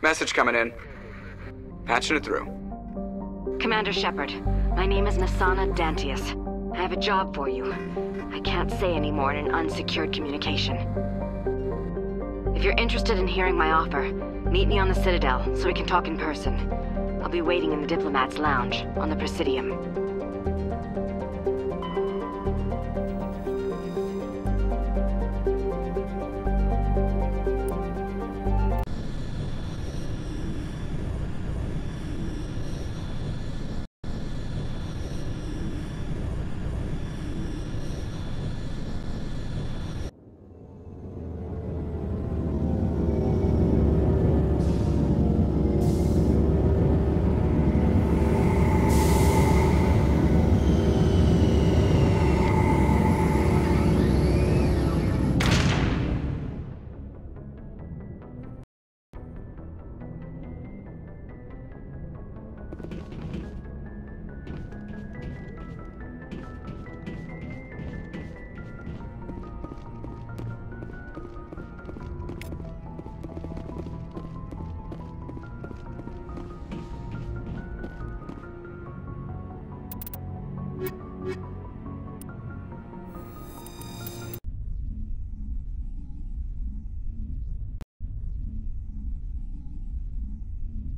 Message coming in. Patching it through. Commander Shepard, my name is Nasana Dantius. I have a job for you. I can't say any more in an unsecured communication. If you're interested in hearing my offer, meet me on the Citadel so we can talk in person. I'll be waiting in the Diplomat's Lounge on the Presidium.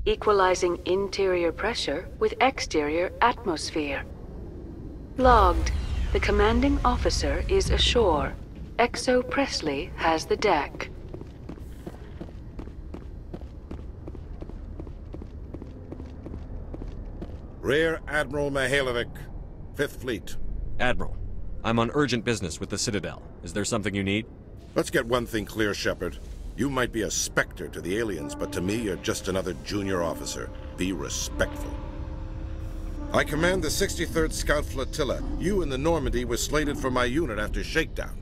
Equalizing interior pressure with exterior atmosphere. Logged. The commanding officer is ashore. Exo Presley has the deck. Rear Admiral Mihailovic, 5th Fleet. Admiral, I'm on urgent business with the Citadel. Is there something you need? Let's get one thing clear, Shepard. You might be a specter to the aliens, but to me, you're just another junior officer. Be respectful. I command the 63rd Scout Flotilla. You and the Normandy were slated for my unit after shakedown.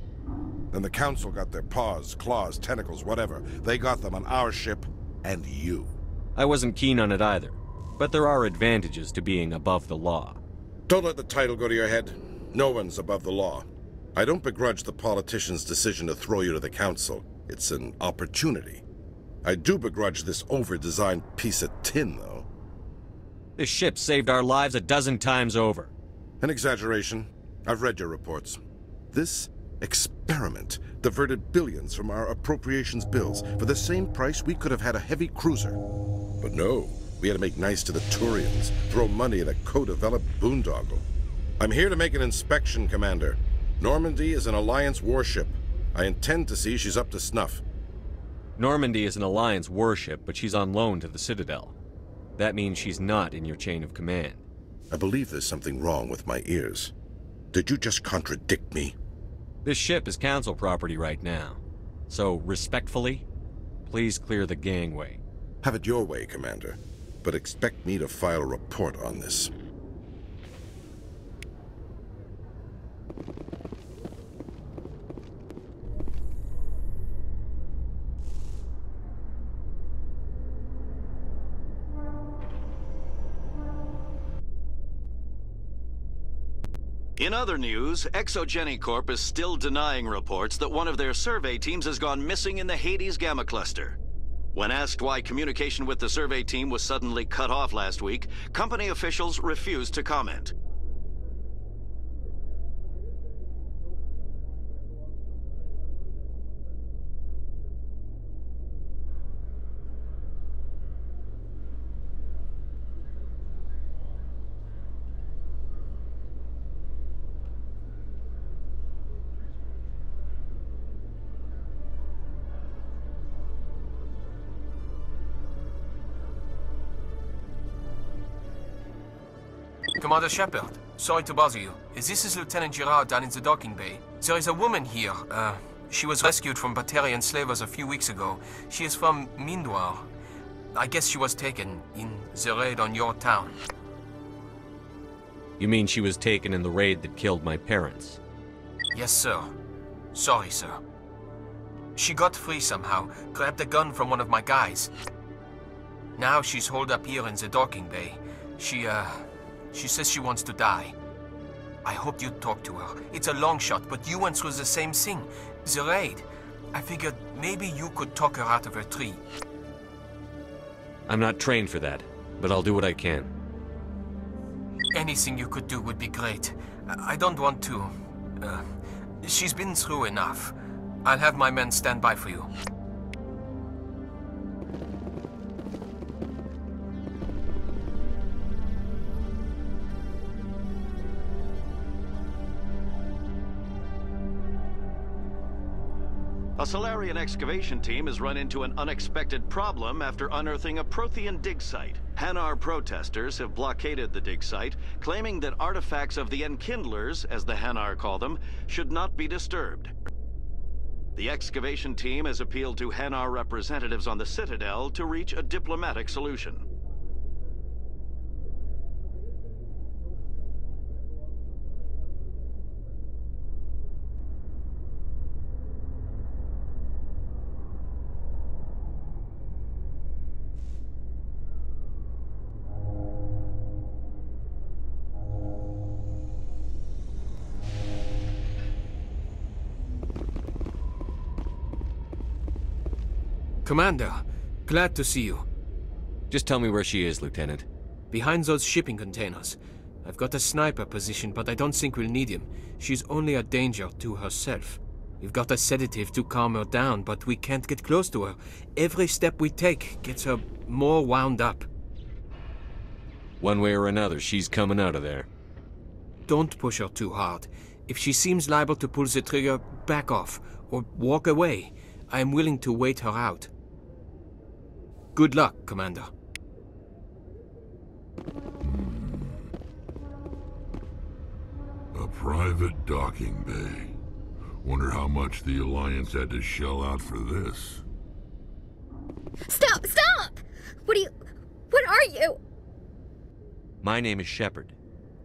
Then the Council got their paws, claws, tentacles, whatever. They got them on our ship, and you. I wasn't keen on it either, but there are advantages to being above the law. Don't let the title go to your head. No one's above the law. I don't begrudge the politician's decision to throw you to the Council. It's an opportunity. I do begrudge this over-designed piece of tin, though. This ship saved our lives a dozen times over. An exaggeration. I've read your reports. This experiment diverted billions from our appropriations bills. For the same price, we could have had a heavy cruiser. But no, we had to make nice to the Turians, throw money at a co-developed boondoggle. I'm here to make an inspection, Commander. Normandy is an Alliance warship. I intend to see she's up to snuff. Normandy is an Alliance warship, but she's on loan to the Citadel. That means she's not in your chain of command. I believe there's something wrong with my ears. Did you just contradict me? This ship is Council property right now. So, respectfully, please clear the gangway. Have it your way, Commander. But expect me to file a report on this. In other news, Exogeny Corp is still denying reports that one of their survey teams has gone missing in the Hades Gamma Cluster. When asked why communication with the survey team was suddenly cut off last week, company officials refused to comment. Commander Shepard, sorry to bother you. This is Lieutenant Girard down in the docking bay. There is a woman here. She was rescued from Batarian slavers a few weeks ago. She is from Mindwar. I guess she was taken in the raid on your town. You mean she was taken in the raid that killed my parents? Yes, sir. Sorry, sir. She got free somehow, grabbed a gun from one of my guys. Now she's holed up here in the docking bay. She says she wants to die. I hoped you'd talk to her. It's a long shot, but you went through the same thing. The raid. I figured maybe you could talk her out of her tree. I'm not trained for that, but I'll do what I can. Anything you could do would be great. I don't want to... she's been through enough. I'll have my men stand by for you. A Salarian excavation team has run into an unexpected problem after unearthing a Prothean dig site. Hanar protesters have blockaded the dig site, claiming that artifacts of the Enkindlers, as the Hanar call them, should not be disturbed. The excavation team has appealed to Hanar representatives on the Citadel to reach a diplomatic solution. Commander, glad to see you. Just tell me where she is, Lieutenant. Behind those shipping containers. I've got a sniper position, but I don't think we'll need him. She's only a danger to herself. We've got a sedative to calm her down, but we can't get close to her. Every step we take gets her more wound up. One way or another, she's coming out of there. Don't push her too hard. If she seems liable to pull the trigger, back off, or walk away. I am willing to wait her out. Good luck, Commander. A private docking bay. Wonder how much the Alliance had to shell out for this. Stop! Stop! What are you? My name is Shepard.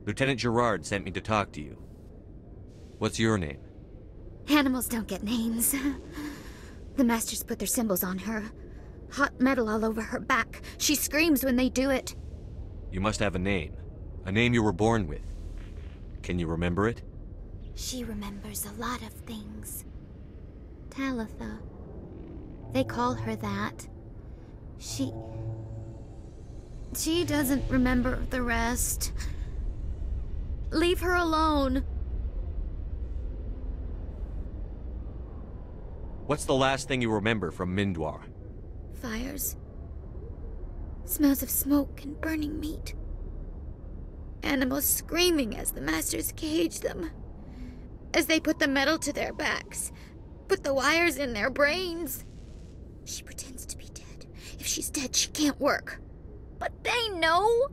Lieutenant Gerard sent me to talk to you. What's your name? Animals don't get names. The Masters put their symbols on her. Hot metal all over her back. She screams when they do it. You must have a name. A name you were born with. Can you remember it? She remembers a lot of things. Talitha. They call her that. She doesn't remember the rest. Leave her alone. What's the last thing you remember from Mindwar? Fires. Smells of smoke and burning meat. Animals screaming as the Masters cage them. As they put the metal to their backs. Put the wires in their brains. She pretends to be dead. If she's dead, she can't work. But they know.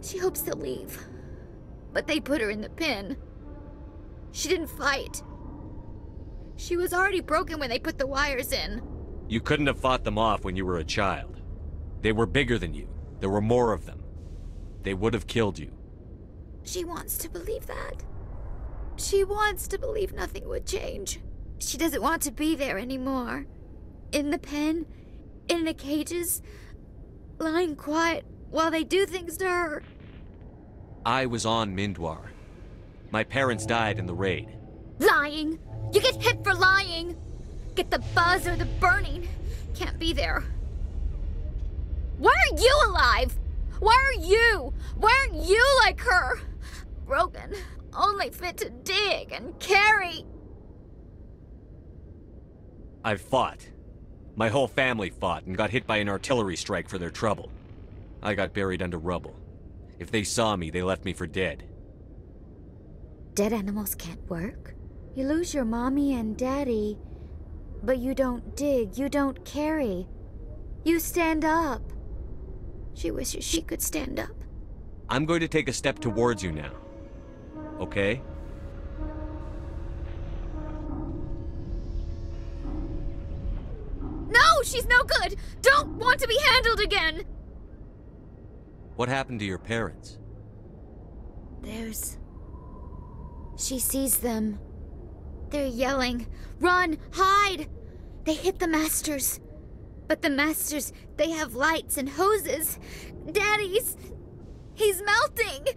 She hopes to leave. But they put her in the pen. She didn't fight. She was already broken when they put the wires in. You couldn't have fought them off when you were a child. They were bigger than you. There were more of them. They would have killed you. She wants to believe that. She wants to believe nothing would change. She doesn't want to be there anymore. In the pen, in the cages, lying quiet while they do things to her. I was on Mindwar. My parents died in the raid. Lying! You get hit for lying! Get the buzz or the burning. Can't be there. Why are you alive? Why are you? Why aren't you like her? Broken. Only fit to dig and carry. I've fought. My whole family fought and got hit by an artillery strike for their trouble. I got buried under rubble. If they saw me, they left me for dead. Dead animals can't work. You lose your mommy and daddy, but you don't dig, you don't carry. You stand up. She wishes she could stand up. I'm going to take a step towards you now. Okay? No, she's no good! Don't want to be handled again! What happened to your parents? She sees them. They're yelling, run, hide! They hit the Masters. But the Masters, they have lights and hoses. Daddy's... he's melting!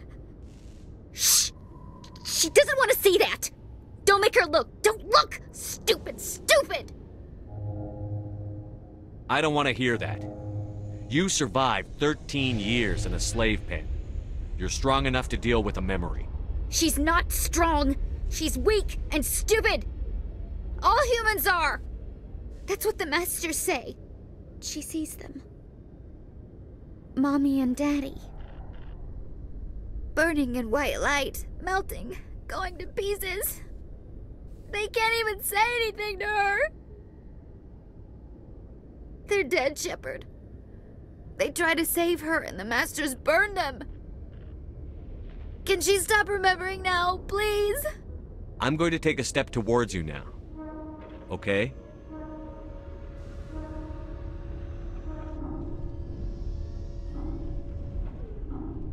Shh! She doesn't want to see that! Don't make her look! Don't look! Stupid, stupid! I don't want to hear that. You survived 13 years in a slave pen. You're strong enough to deal with a memory. She's not strong. She's weak and stupid. All humans are. That's what the masters say. She sees them. Mommy and Daddy. Burning in white light, melting, going to pieces. They can't even say anything to her. They're dead, Shepard. They tried to save her and the masters burned them. Can she stop remembering now, please? I'm going to take a step towards you now. Okay?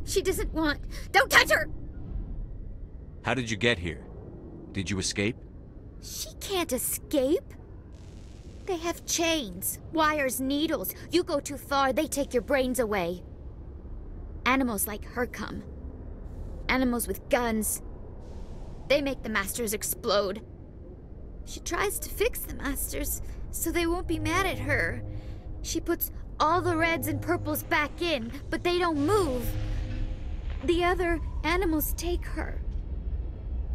She doesn't want... Don't touch her! How did you get here? Did you escape? She can't escape. They have chains, wires, needles. You go too far, they take your brains away. Animals like her come. Animals with guns. They make the masters explode. She tries to fix the masters, so they won't be mad at her. She puts all the reds and purples back in, but they don't move. The other animals take her.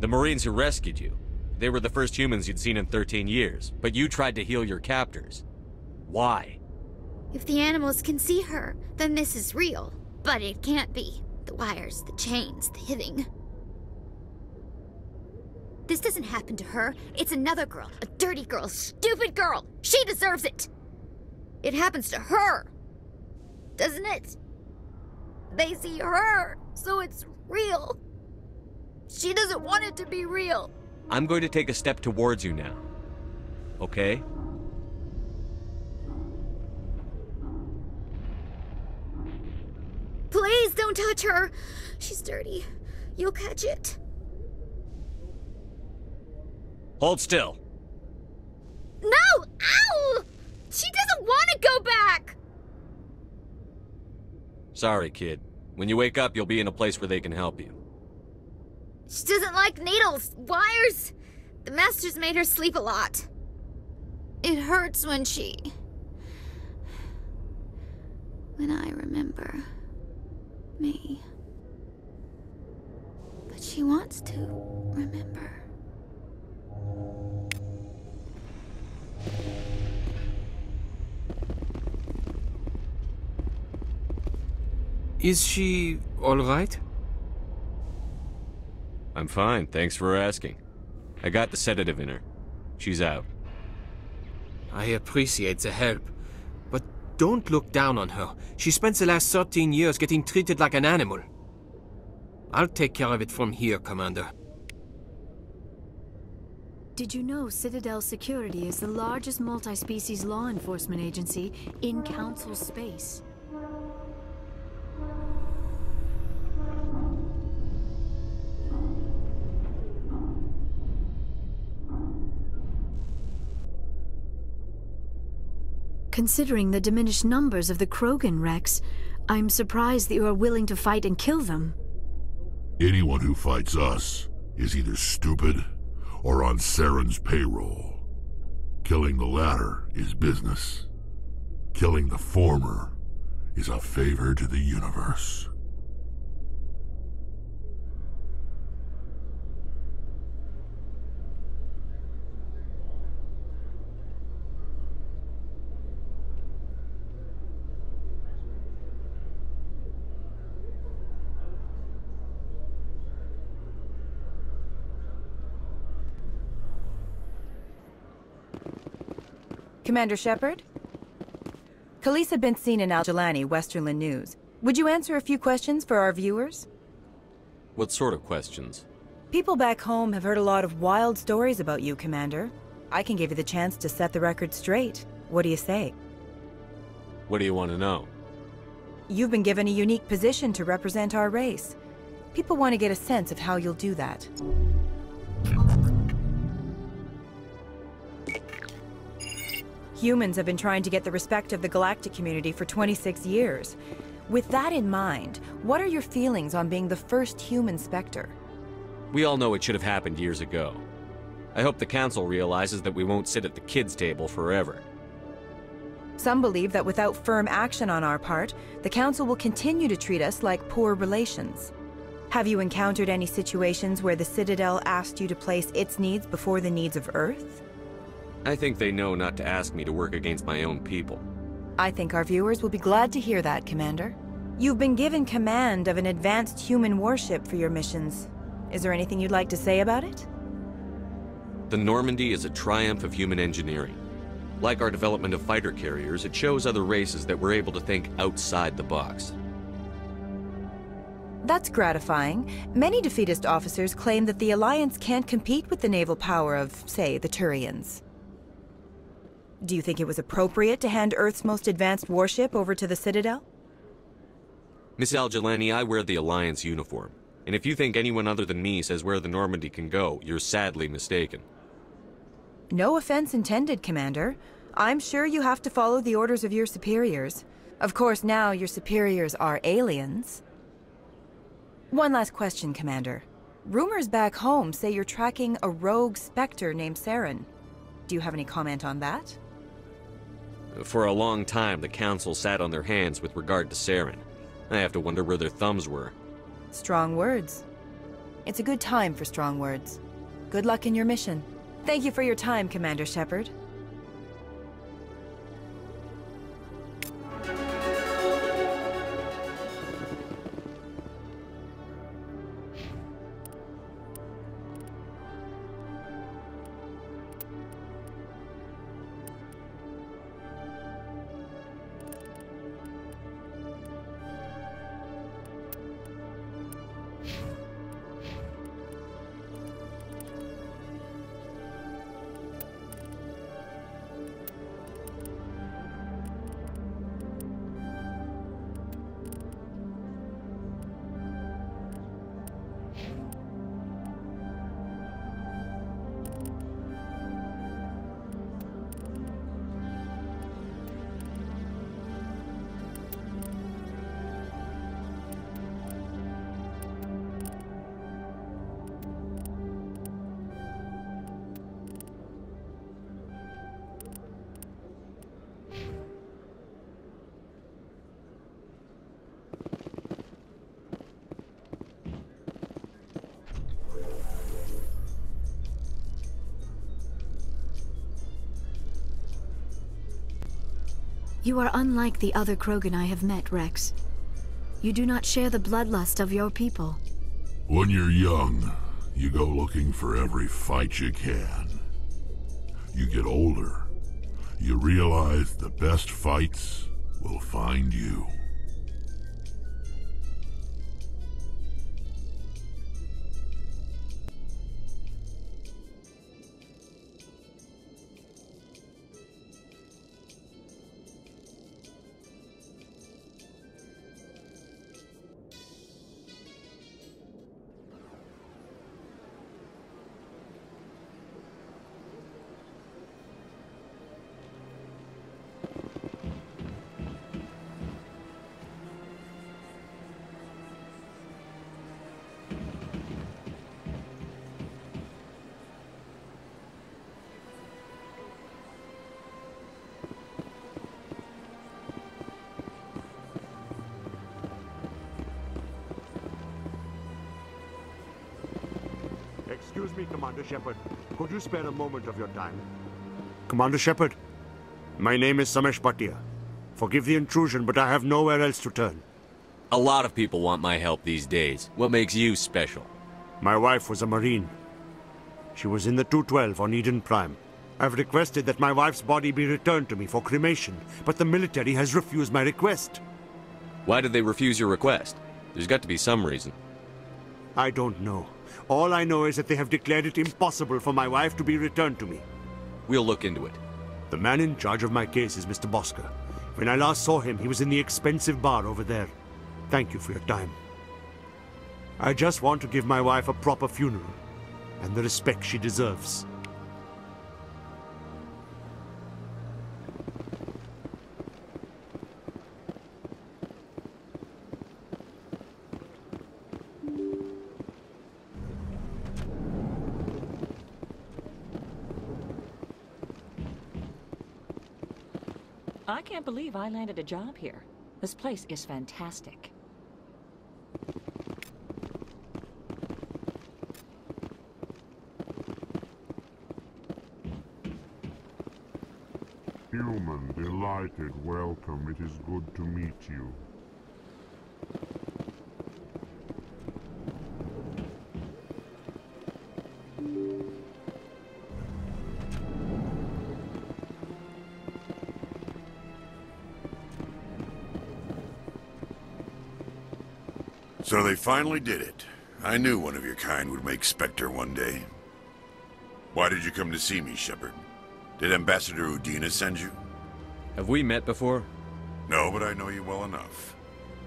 The Marines who rescued you. They were the first humans you'd seen in 13 years, but you tried to heal your captors. Why? If the animals can see her, then this is real. But it can't be. The wires, the chains, the hitting. This doesn't happen to her. It's another girl. A dirty girl. Stupid girl. She deserves it. It happens to her. Doesn't it? They see her, so it's real. She doesn't want it to be real. I'm going to take a step towards you now. Okay? Please don't touch her. She's dirty. You'll catch it. Hold still. No! Ow! She doesn't want to go back! Sorry, kid. When you wake up, you'll be in a place where they can help you. She doesn't like needles, wires. The masters made her sleep a lot. It hurts when I remember me. But she wants to remember. Is she all right? I'm fine, thanks for asking. I got the sedative in her. She's out. I appreciate the help, but don't look down on her. She spent the last 13 years getting treated like an animal. I'll take care of it from here, Commander. Did you know Citadel Security is the largest multi-species law enforcement agency in Council space? Considering the diminished numbers of the Krogan wrecks, I'm surprised that you are willing to fight and kill them. Anyone who fights us is either stupid or on Saren's payroll. Killing the latter is business. Killing the former is a favor to the universe. Commander Shepard? Khalees had been seen in Al-Jalani, Westerland News. Would you answer a few questions for our viewers? What sort of questions? People back home have heard a lot of wild stories about you, Commander. I can give you the chance to set the record straight. What do you say? What do you want to know? You've been given a unique position to represent our race. People want to get a sense of how you'll do that. Humans have been trying to get the respect of the galactic community for 26 years. With that in mind, what are your feelings on being the first human Spectre? We all know it should have happened years ago. I hope the Council realizes that we won't sit at the kids' table forever. Some believe that without firm action on our part, the Council will continue to treat us like poor relations. Have you encountered any situations where the Citadel asked you to place its needs before the needs of Earth? I think they know not to ask me to work against my own people. I think our viewers will be glad to hear that, Commander. You've been given command of an advanced human warship for your missions. Is there anything you'd like to say about it? The Normandy is a triumph of human engineering. Like our development of fighter carriers, it shows other races that we're able to think outside the box. That's gratifying. Many defeatist officers claim that the Alliance can't compete with the naval power of, say, the Turians. Do you think it was appropriate to hand Earth's most advanced warship over to the Citadel? Miss Al-Jelani, I wear the Alliance uniform. And if you think anyone other than me says where the Normandy can go, you're sadly mistaken. No offense intended, Commander. I'm sure you have to follow the orders of your superiors. Of course, now your superiors are aliens. One last question, Commander. Rumors back home say you're tracking a rogue Spectre named Saren. Do you have any comment on that? For a long time, the Council sat on their hands with regard to Saren. I have to wonder where their thumbs were. Strong words. It's a good time for strong words. Good luck in your mission. Thank you for your time, Commander Shepard. You are unlike the other Krogan I have met, Rex. You do not share the bloodlust of your people. When you're young, you go looking for every fight you can. You get older, you realize the best fights will find you. Excuse me, Commander Shepard. Could you spare a moment of your time? Commander Shepard, my name is Samesh Bhatia. Forgive the intrusion, but I have nowhere else to turn. A lot of people want my help these days. What makes you special? My wife was a Marine. She was in the 212 on Eden Prime. I've requested that my wife's body be returned to me for cremation, but the military has refused my request. Why did they refuse your request? There's got to be some reason. I don't know. All I know is that they have declared it impossible for my wife to be returned to me. We'll look into it. The man in charge of my case is Mr. Bosker. When I last saw him, he was in the expensive bar over there. Thank you for your time. I just want to give my wife a proper funeral, and the respect she deserves. I can't believe I landed a job here. This place is fantastic. Human, delighted, welcome. It is good to meet you. So they finally did it. I knew one of your kind would make Spectre one day. Why did you come to see me, Shepard? Did Ambassador Udina send you? Have we met before? No, but I know you well enough.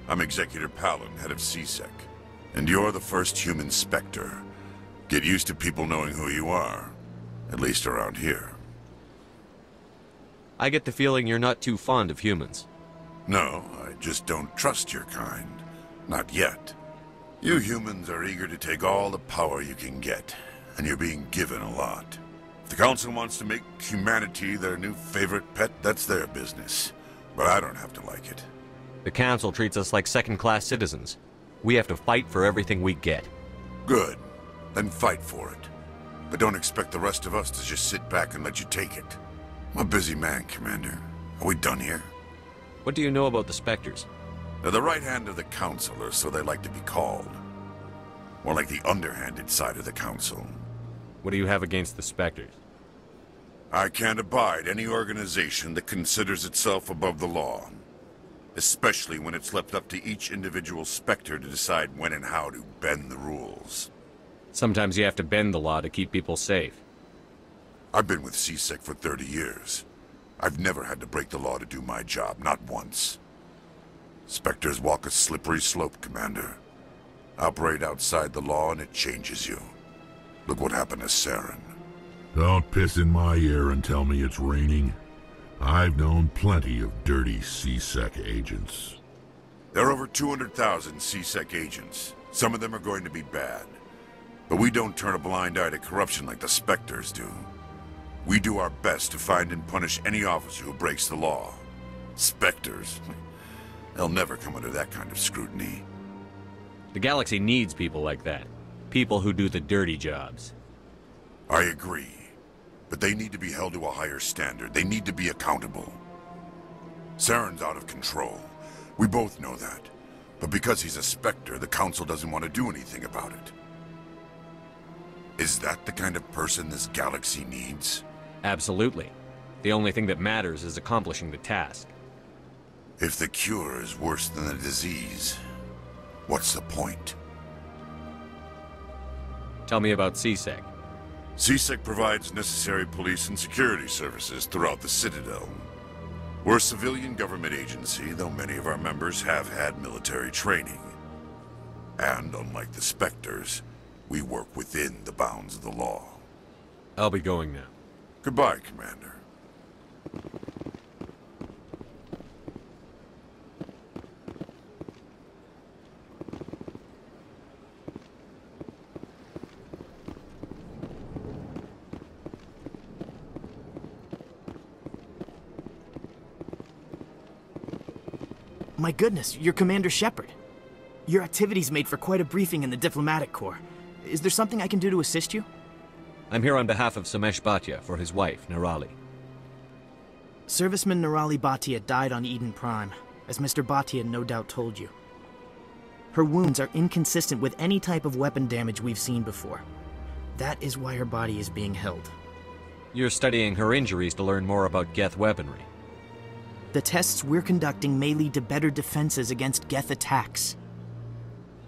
I'm Executor Palin, head of CSEC. And you're the first human Spectre. Get used to people knowing who you are. At least around here. I get the feeling you're not too fond of humans. No, I just don't trust your kind. Not yet. You humans are eager to take all the power you can get, and you're being given a lot. If the Council wants to make humanity their new favorite pet, that's their business. But I don't have to like it. The Council treats us like second-class citizens. We have to fight for everything we get. Good. Then fight for it. But don't expect the rest of us to just sit back and let you take it. I'm a busy man, Commander. Are we done here? What do you know about the Spectres? They're the right hand of the Council, or so they like to be called. More like the underhanded side of the Council. What do you have against the Spectres? I can't abide any organization that considers itself above the law. Especially when it's left up to each individual Spectre to decide when and how to bend the rules. Sometimes you have to bend the law to keep people safe. I've been with CSEC for 30 years. I've never had to break the law to do my job, not once. Spectres walk a slippery slope, Commander. Operate outside the law and it changes you. Look what happened to Saren. Don't piss in my ear and tell me it's raining. I've known plenty of dirty CSEC agents. There are over 200,000 CSEC agents. Some of them are going to be bad. But we don't turn a blind eye to corruption like the Spectres do. We do our best to find and punish any officer who breaks the law. Spectres? They'll never come under that kind of scrutiny. The galaxy needs people like that. People who do the dirty jobs. I agree. But they need to be held to a higher standard. They need to be accountable. Saren's out of control. We both know that. But because he's a Spectre, the Council doesn't want to do anything about it. Is that the kind of person this galaxy needs? Absolutely. The only thing that matters is accomplishing the task. If the cure is worse than the disease, what's the point? Tell me about CSEC. CSEC provides necessary police and security services throughout the Citadel. We're a civilian government agency, though many of our members have had military training. And unlike the Spectres, we work within the bounds of the law. I'll be going now. Goodbye, Commander. My goodness, you're Commander Shepard. Your activities made for quite a briefing in the Diplomatic Corps. Is there something I can do to assist you? I'm here on behalf of Samesh Bhatia for his wife, Nirali. Serviceman Nirali Bhatia died on Eden Prime, as Mr. Bhatia no doubt told you. Her wounds are inconsistent with any type of weapon damage we've seen before. That is why her body is being held. You're studying her injuries to learn more about Geth weaponry. The tests we're conducting may lead to better defenses against Geth attacks.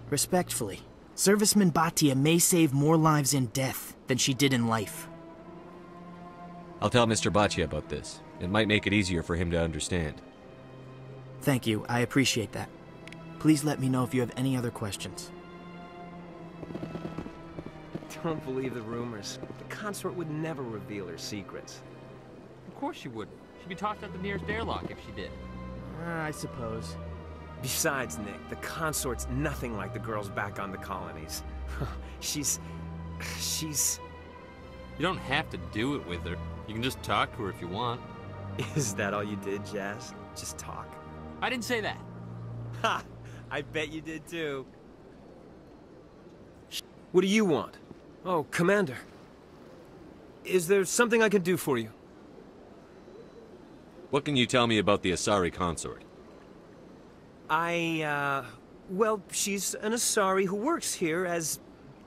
Respectfully, Serviceman Bhatia may save more lives in death than she did in life. I'll tell Mr. Bhatia about this. It might make it easier for him to understand. Thank you, I appreciate that. Please let me know if you have any other questions. Don't believe the rumors. The consort would never reveal her secrets. Of course she wouldn't. She'd be tossed at the nearest airlock if she did. I suppose. Besides, Nick, the consort's nothing like the girls back on the colonies. She's... You don't have to do it with her. You can just talk to her if you want. Is that all you did, Jazz? Just talk? I didn't say that. Ha! I bet you did too. What do you want? Oh, Commander. Is there something I can do for you? What can you tell me about the Asari consort? Well, she's an Asari who works here as...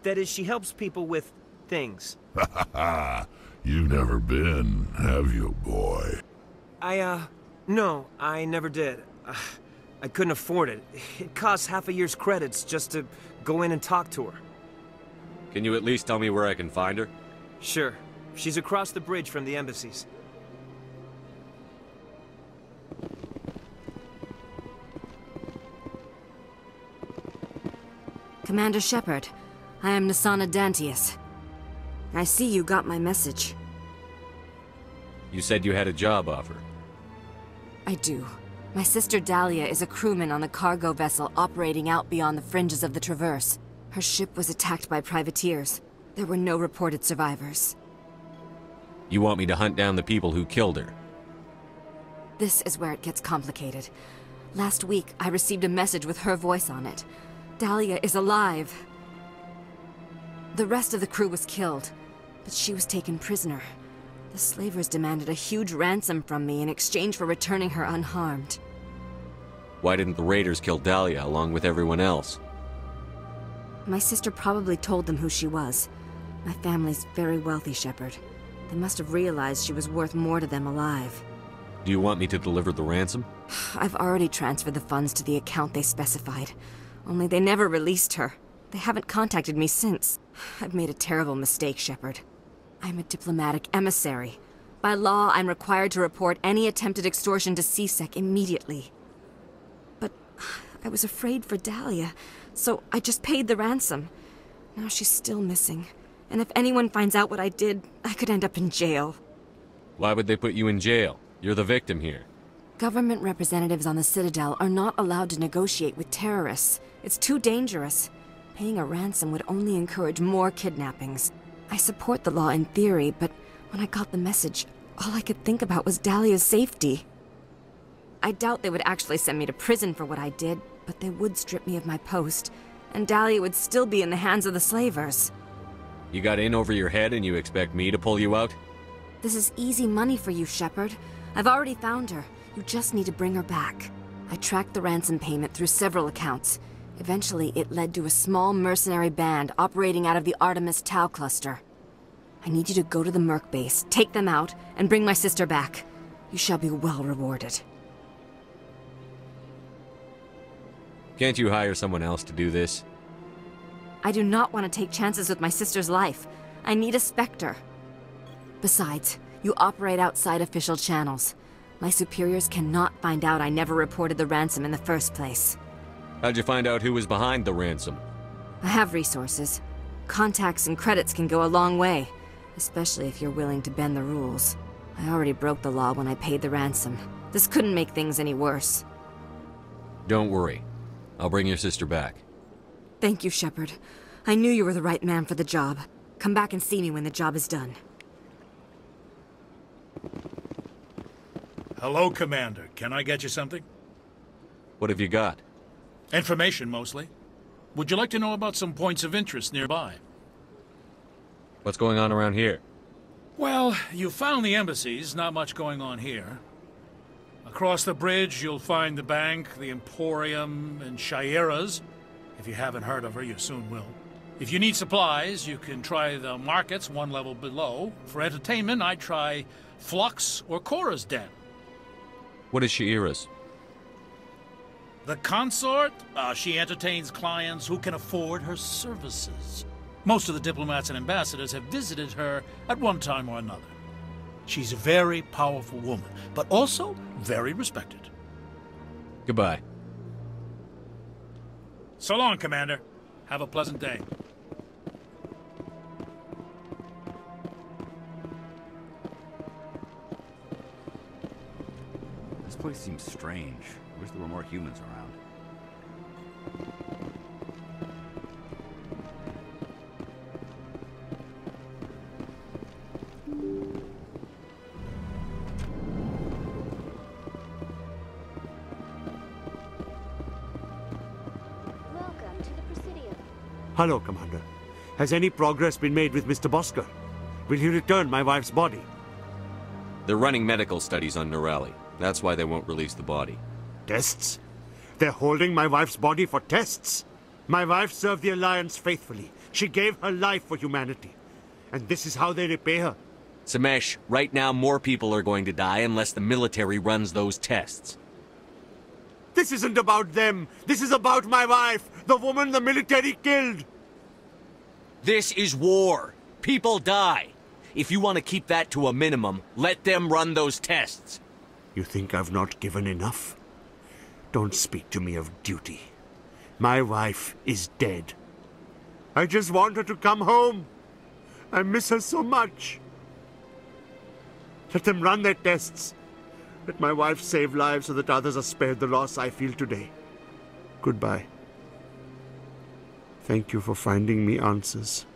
That is, she helps people with things. Ha ha ha! You've never been, have you, boy? No, I never did. I couldn't afford it. It costs half a year's credits just to go in and talk to her. Can you at least tell me where I can find her? Sure. She's across the bridge from the embassies. Commander Shepard, I am Nasana Dantius. I see you got my message. You said you had a job offer. I do. My sister Dahlia is a crewman on a cargo vessel operating out beyond the fringes of the Traverse. Her ship was attacked by privateers. There were no reported survivors. You want me to hunt down the people who killed her? This is where it gets complicated. Last week, I received a message with her voice on it. Dahlia is alive. The rest of the crew was killed, but she was taken prisoner. The slavers demanded a huge ransom from me in exchange for returning her unharmed. Why didn't the raiders kill Dahlia along with everyone else? My sister probably told them who she was. My family's very wealthy, Shepard. They must have realized she was worth more to them alive. Do you want me to deliver the ransom? I've already transferred the funds to the account they specified. Only they never released her. They haven't contacted me since. I've made a terrible mistake, Shepard. I'm a diplomatic emissary. By law, I'm required to report any attempted extortion to CSEC immediately. But I was afraid for Dahlia, so I just paid the ransom. Now she's still missing. And if anyone finds out what I did, I could end up in jail. Why would they put you in jail? You're the victim here. Government representatives on the Citadel are not allowed to negotiate with terrorists. It's too dangerous. Paying a ransom would only encourage more kidnappings. I support the law in theory, but when I got the message, all I could think about was Dahlia's safety. I doubt they would actually send me to prison for what I did, but they would strip me of my post, and Dahlia would still be in the hands of the slavers. You got in over your head and you expect me to pull you out? This is easy money for you, Shepard. I've already found her. You just need to bring her back. I tracked the ransom payment through several accounts. Eventually, it led to a small mercenary band operating out of the Artemis Tau cluster. I need you to go to the Merc base, take them out, and bring my sister back. You shall be well rewarded. Can't you hire someone else to do this? I do not want to take chances with my sister's life. I need a Spectre. Besides, you operate outside official channels. My superiors cannot find out I never reported the ransom in the first place. How'd you find out who was behind the ransom? I have resources. Contacts and credits can go a long way, especially if you're willing to bend the rules. I already broke the law when I paid the ransom. This couldn't make things any worse. Don't worry. I'll bring your sister back. Thank you, Shepard. I knew you were the right man for the job. Come back and see me when the job is done. Hello, Commander. Can I get you something? What have you got? Information, mostly. Would you like to know about some points of interest nearby? What's going on around here? Well, you found the embassies. Not much going on here. Across the bridge, you'll find the bank, the Emporium, and Shaira's. If you haven't heard of her, you soon will. If you need supplies, you can try the markets one level below. For entertainment, I'd try Flux or Cora's Den. What is Shaira's? The consort? She entertains clients who can afford her services. Most of the diplomats and ambassadors have visited her at one time or another. She's a very powerful woman, but also very respected. Goodbye. So long, Commander. Have a pleasant day. This place seems strange. I wish there were more humans around. Hello, Commander. Has any progress been made with Mr. Bosker? Will he return my wife's body? They're running medical studies on Norelli. That's why they won't release the body. Tests? They're holding my wife's body for tests? My wife served the Alliance faithfully. She gave her life for humanity. And this is how they repay her. Samesh, right now more people are going to die unless the military runs those tests. This isn't about them. This is about my wife, the woman the military killed. This is war. People die. If you want to keep that to a minimum, let them run those tests. You think I've not given enough? Don't speak to me of duty. My wife is dead. I just want her to come home. I miss her so much. Let them run their tests. Let my wife save lives so that others are spared the loss I feel today. Goodbye. Thank you for finding me answers.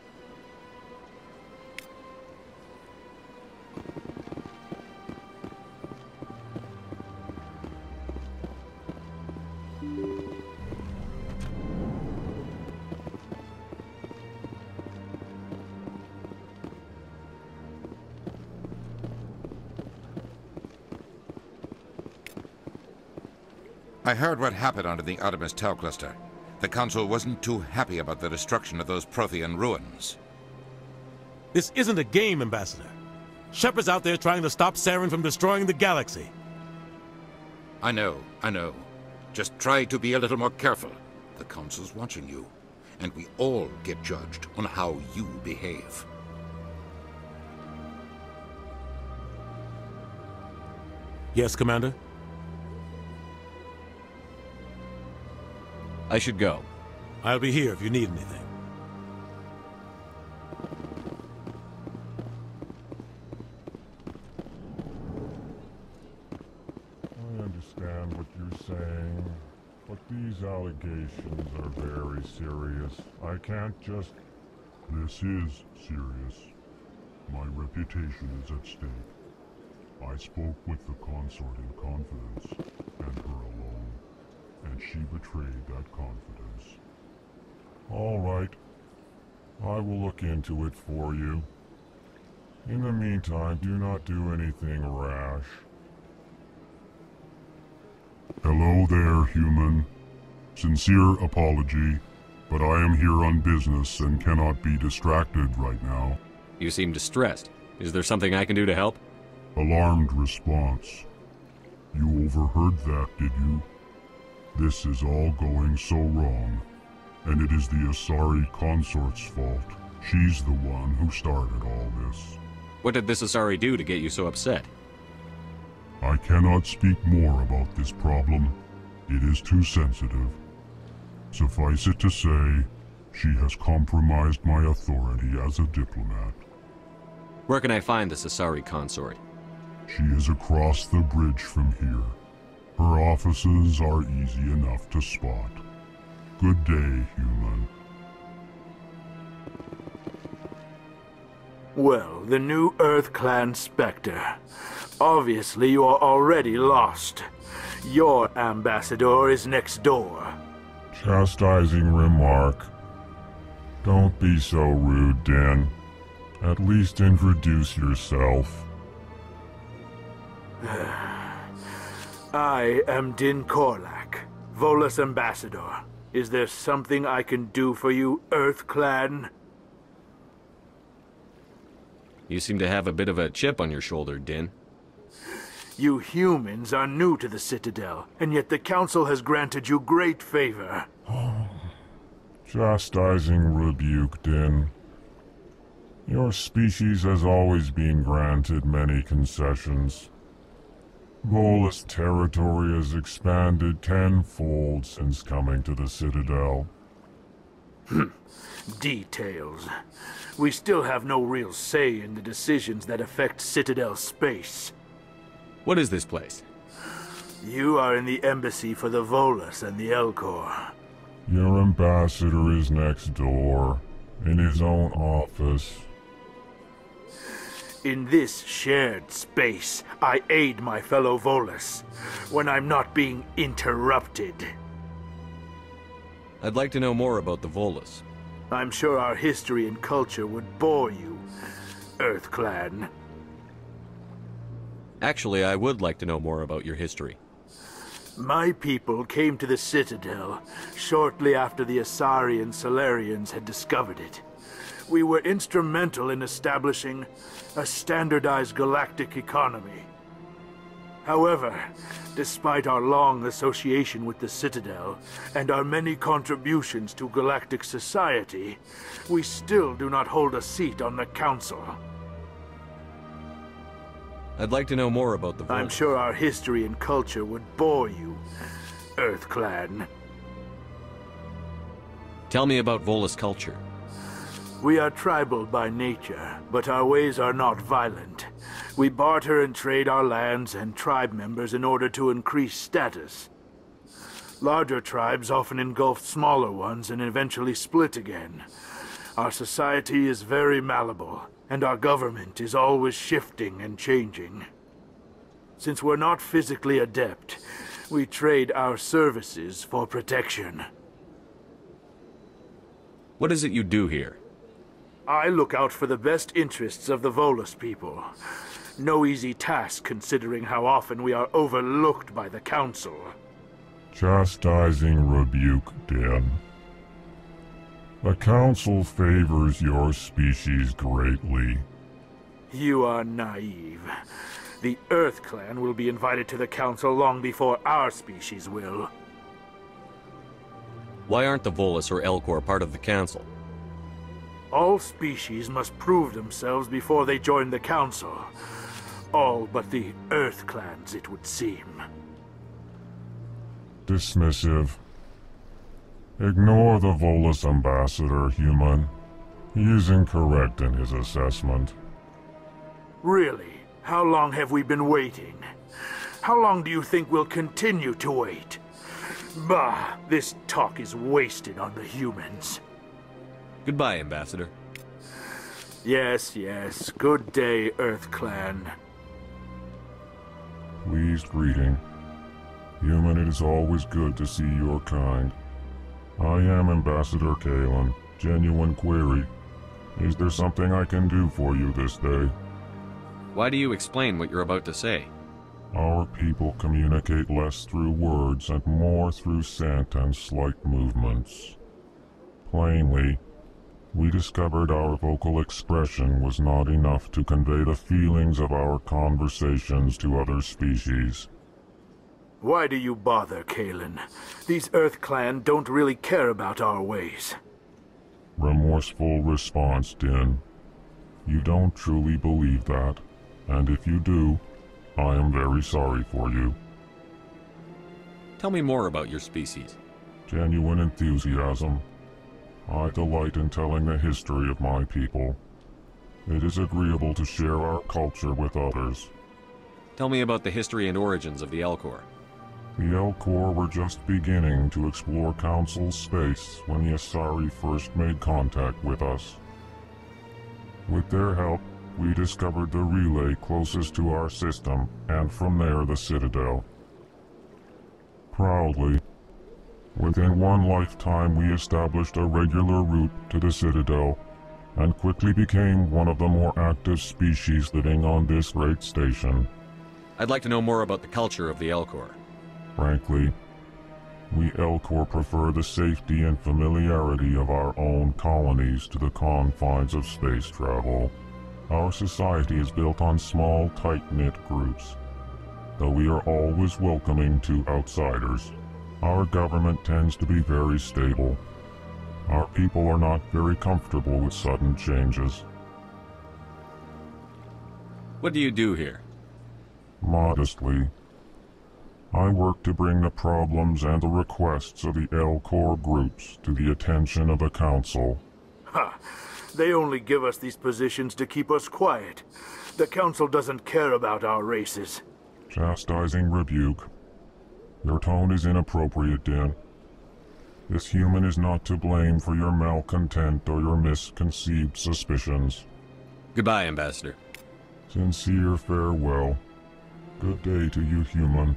I heard what happened under the Artemis Tau cluster. The Council wasn't too happy about the destruction of those Prothean ruins. This isn't a game, Ambassador. Shepard's out there trying to stop Saren from destroying the galaxy. I know. Just try to be a little more careful. The Council's watching you, and we all get judged on how you behave. Yes, Commander? I should go. I'll be here if you need anything. I understand what you're saying, but these allegations are very serious. I can't just... This is serious. My reputation is at stake. I spoke with the consort in confidence, and her alone, and she betrayed that confidence. All right. I will look into it for you. In the meantime, do not do anything rash. Hello there, human. Sincere apology, but I am here on business and cannot be distracted right now. You seem distressed. Is there something I can do to help? Alarmed response. You overheard that, did you? This is all going so wrong, and it is the Asari consort's fault. She's the one who started all this. What did this Asari do to get you so upset? I cannot speak more about this problem. It is too sensitive. Suffice it to say, she has compromised my authority as a diplomat. Where can I find this Asari consort? She is across the bridge from here. Her offices are easy enough to spot. Good day, human. Well, the new Earth Clan Spectre. Obviously you are already lost. Your ambassador is next door. Chastising remark. Don't be so rude, Din. At least introduce yourself. I am Din Korlak, Volus ambassador. Is there something I can do for you, Earth Clan? You seem to have a bit of a chip on your shoulder, Din. You humans are new to the Citadel, and yet the Council has granted you great favor. Chastising rebuke, Din. Your species has always been granted many concessions. Volus territory has expanded tenfold since coming to the Citadel. Details. We still have no real say in the decisions that affect Citadel space. What is this place? You are in the embassy for the Volus and the Elcor. Your ambassador is next door, in his own office. In this shared space, I aid my fellow Volus, when I'm not being interrupted. I'd like to know more about the Volus. I'm sure our history and culture would bore you, Earth Clan. Actually, I would like to know more about your history. My people came to the Citadel shortly after the Asari and Salarians had discovered it. We were instrumental in establishing a standardized galactic economy. However, despite our long association with the Citadel and our many contributions to galactic society, we still do not hold a seat on the Council. I'd like to know more about the Volus. I'm sure our history and culture would bore you, Earth Clan. Tell me about Volus culture. We are tribal by nature, but our ways are not violent. We barter and trade our lands and tribe members in order to increase status. Larger tribes often engulf smaller ones and eventually split again. Our society is very malleable, and our government is always shifting and changing. Since we're not physically adept, we trade our services for protection. What is it you do here? I look out for the best interests of the Volus people. No easy task considering how often we are overlooked by the Council. Chastising rebuke, Den. The Council favors your species greatly. You are naive. The Earth Clan will be invited to the Council long before our species will. Why aren't the Volus or Elcor part of the Council? All species must prove themselves before they join the Council. All but the Earth Clans, it would seem. Dismissive. Ignore the Volus ambassador, human. He is incorrect in his assessment. Really? How long have we been waiting? How long do you think we'll continue to wait? Bah, this talk is wasted on the humans. Goodbye, Ambassador. Yes, yes. Good day, Earth Clan. Pleased greeting. Human, it is always good to see your kind. I am Ambassador Kalen. Genuine query. Is there something I can do for you this day? Why do you explain what you're about to say? Our people communicate less through words and more through scent and slight movements. Plainly, we discovered our vocal expression was not enough to convey the feelings of our conversations to other species. Why do you bother, Kalen? These Earth Clan don't really care about our ways. Remorseful response, Din. You don't truly believe that, and if you do, I am very sorry for you. Tell me more about your species. Genuine enthusiasm. I delight in telling the history of my people. It is agreeable to share our culture with others. Tell me about the history and origins of the Elcor. The Elcor were just beginning to explore Council space when the Asari first made contact with us. With their help, we discovered the relay closest to our system, and from there the Citadel. Proudly, within one lifetime we established a regular route to the Citadel, and quickly became one of the more active species living on this great station. I'd like to know more about the culture of the Elcor. Frankly, we Elcor prefer the safety and familiarity of our own colonies to the confines of space travel. Our society is built on small, tight-knit groups. Though we are always welcoming to outsiders, our government tends to be very stable. Our people are not very comfortable with sudden changes. What do you do here? Modestly, I work to bring the problems and the requests of the Elcor groups to the attention of the Council. Ha! They only give us these positions to keep us quiet. The Council doesn't care about our races. Chastising rebuke. Your tone is inappropriate, Din. This human is not to blame for your malcontent or your misconceived suspicions. Goodbye, Ambassador. Sincere farewell. Good day to you, human.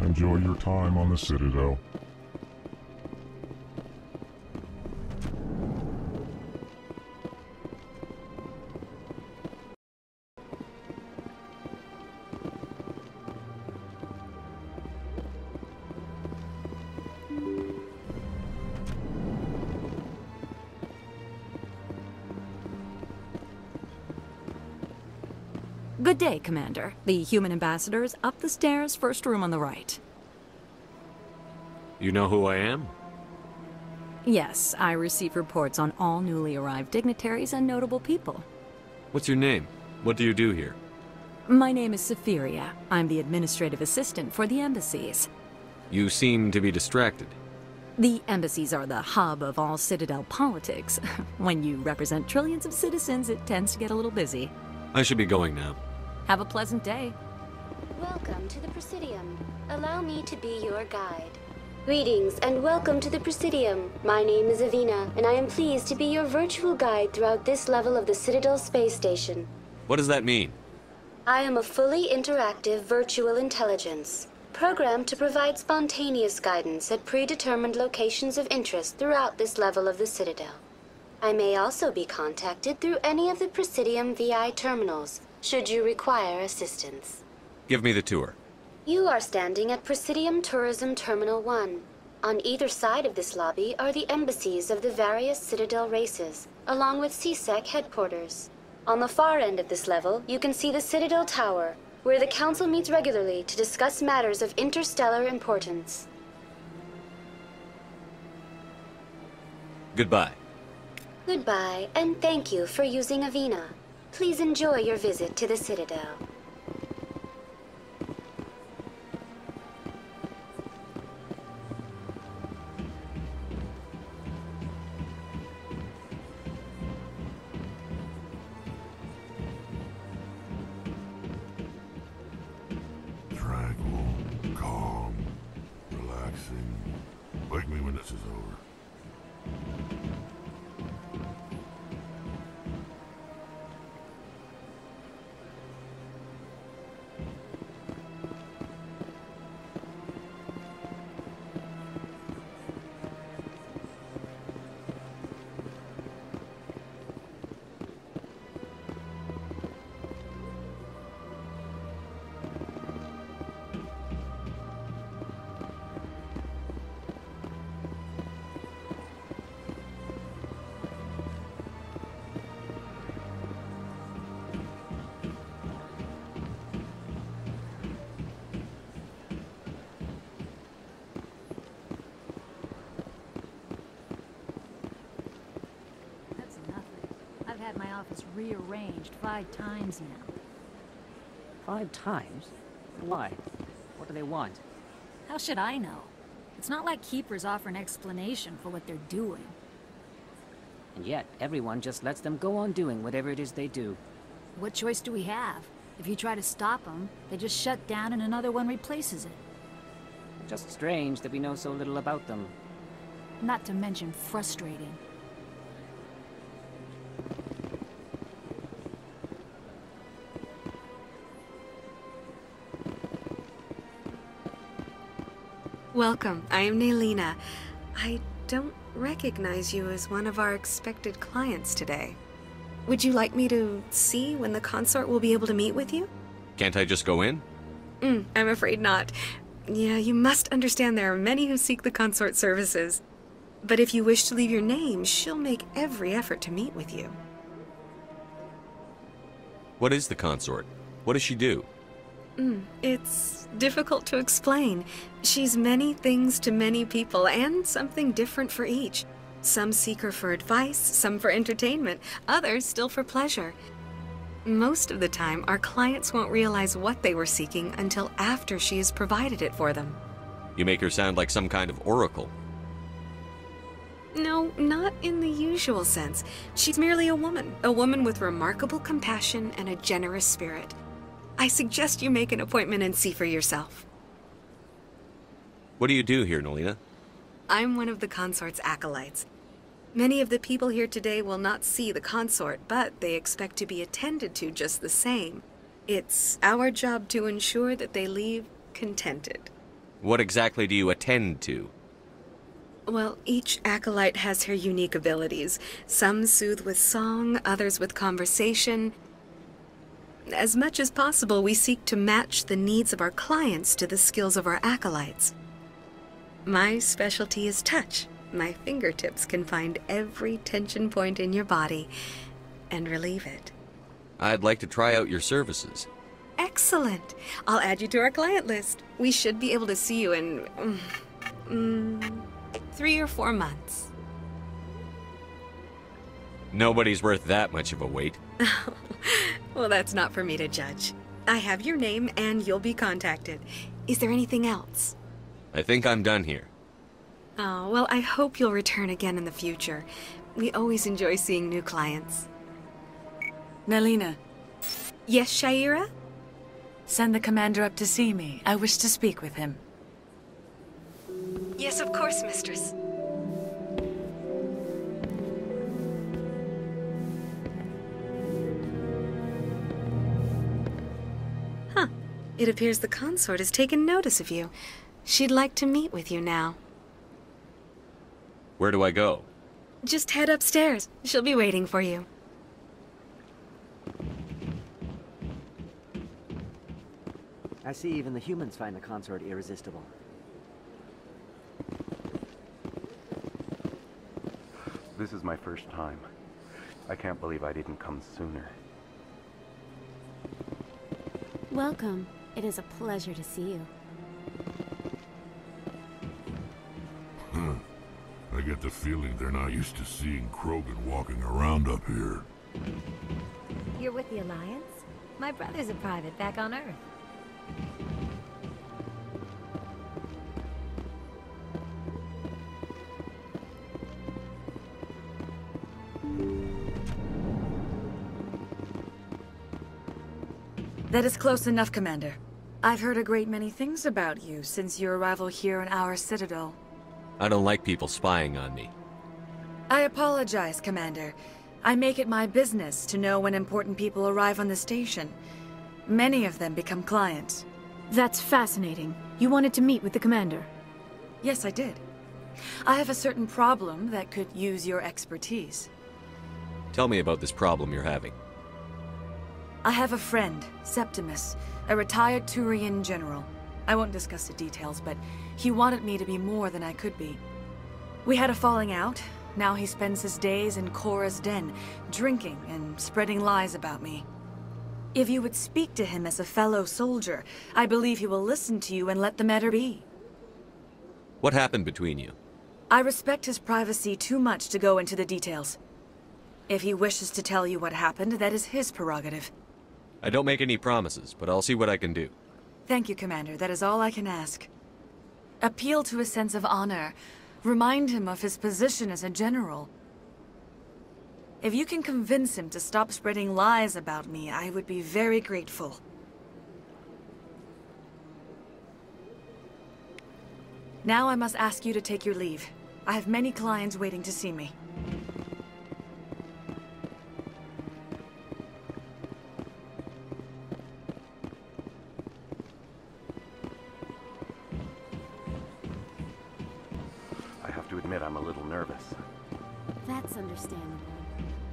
Enjoy your time on the Citadel. Good day, Commander. The human ambassador is up the stairs, first room on the right. You know who I am? Yes, I receive reports on all newly arrived dignitaries and notable people. What's your name? What do you do here? My name is Safiria. I'm the administrative assistant for the embassies. You seem to be distracted. The embassies are the hub of all Citadel politics. When you represent trillions of citizens, it tends to get a little busy. I should be going now. Have a pleasant day. Welcome to the Presidium. Allow me to be your guide. Greetings and welcome to the Presidium. My name is Avina, and I am pleased to be your virtual guide throughout this level of the Citadel space station. What does that mean? I am a fully interactive virtual intelligence, programmed to provide spontaneous guidance at predetermined locations of interest throughout this level of the Citadel. I may also be contacted through any of the Presidium VI terminals, should you require assistance. Give me the tour. You are standing at Presidium Tourism Terminal 1. On either side of this lobby are the embassies of the various Citadel races, along with CSEC headquarters. On the far end of this level, you can see the Citadel Tower, where the Council meets regularly to discuss matters of interstellar importance. Goodbye. Goodbye, and thank you for using Avina. Please enjoy your visit to the Citadel. Tranquil, calm, relaxing. Wake me when this is over. Rearranged 5 times now. 5 times? Why? What do they want? How should I know? It's not like Keepers offer an explanation for what they're doing. And yet, everyone just lets them go on doing whatever it is they do. What choice do we have? If you try to stop them, they just shut down and another one replaces it. Just strange that we know so little about them. Not to mention frustrating. Welcome, I am Naylina. I don't recognize you as one of our expected clients today. Would you like me to see when the consort will be able to meet with you? Can't I just go in? I'm afraid not. Yeah, you must understand there are many who seek the consort services. But if you wish to leave your name, she'll make every effort to meet with you. What is the consort? What does she do? It's difficult to explain. She's many things to many people, and something different for each. Some seek her for advice, some for entertainment, others still for pleasure. Most of the time, our clients won't realize what they were seeking until after she has provided it for them. You make her sound like some kind of oracle. No, not in the usual sense. She's merely a woman with remarkable compassion and a generous spirit. I suggest you make an appointment and see for yourself. What do you do here, Naylina? I'm one of the consort's acolytes. Many of the people here today will not see the consort, but they expect to be attended to just the same. It's our job to ensure that they leave contented. What exactly do you attend to? Well, each acolyte has her unique abilities. Some soothe with song, others with conversation. As much as possible, we seek to match the needs of our clients to the skills of our acolytes. My specialty is touch. My fingertips can find every tension point in your body and relieve it. I'd like to try out your services. excellent. I'll add you to our client list. We should be able to see you in 3 or 4 months. Nobody's worth that much of a wait. Well, that's not for me to judge. I have your name and you'll be contacted. Is there anything else? I think I'm done here. Oh, well, I hope you'll return again in the future. We always enjoy seeing new clients. Nelina. Yes, Shaira? Send the commander up to see me. I wish to speak with him. Yes, of course, mistress. Huh. It appears the consort has taken notice of you. She'd like to meet with you now. Where do I go? Just head upstairs. She'll be waiting for you. I see even the humans find the consort irresistible. This is my first time. I can't believe I didn't come sooner. Welcome. It is a pleasure to see you. I get the feeling they're not used to seeing Krogan walking around up here. You're with the Alliance? My brother's a private back on Earth. That is close enough, Commander. I've heard a great many things about you since your arrival here in our Citadel. I don't like people spying on me. I apologize, Commander. I make it my business to know when important people arrive on the station. Many of them become clients. That's fascinating. You wanted to meet with the commander? Yes, I did. I have a certain problem that could use your expertise. Tell me about this problem you're having. I have a friend, Septimus, a retired Turian general. I won't discuss the details, but he wanted me to be more than I could be. We had a falling out. Now he spends his days in Cora's den, drinking and spreading lies about me. If you would speak to him as a fellow soldier, I believe he will listen to you and let the matter be. What happened between you? I respect his privacy too much to go into the details. If he wishes to tell you what happened, that is his prerogative. I don't make any promises, but I'll see what I can do. Thank you, Commander. That is all I can ask. Appeal to his sense of honor. Remind him of his position as a general. If you can convince him to stop spreading lies about me, I would be very grateful. Now I must ask you to take your leave. I have many clients waiting to see me. I'm a little nervous. That's understandable.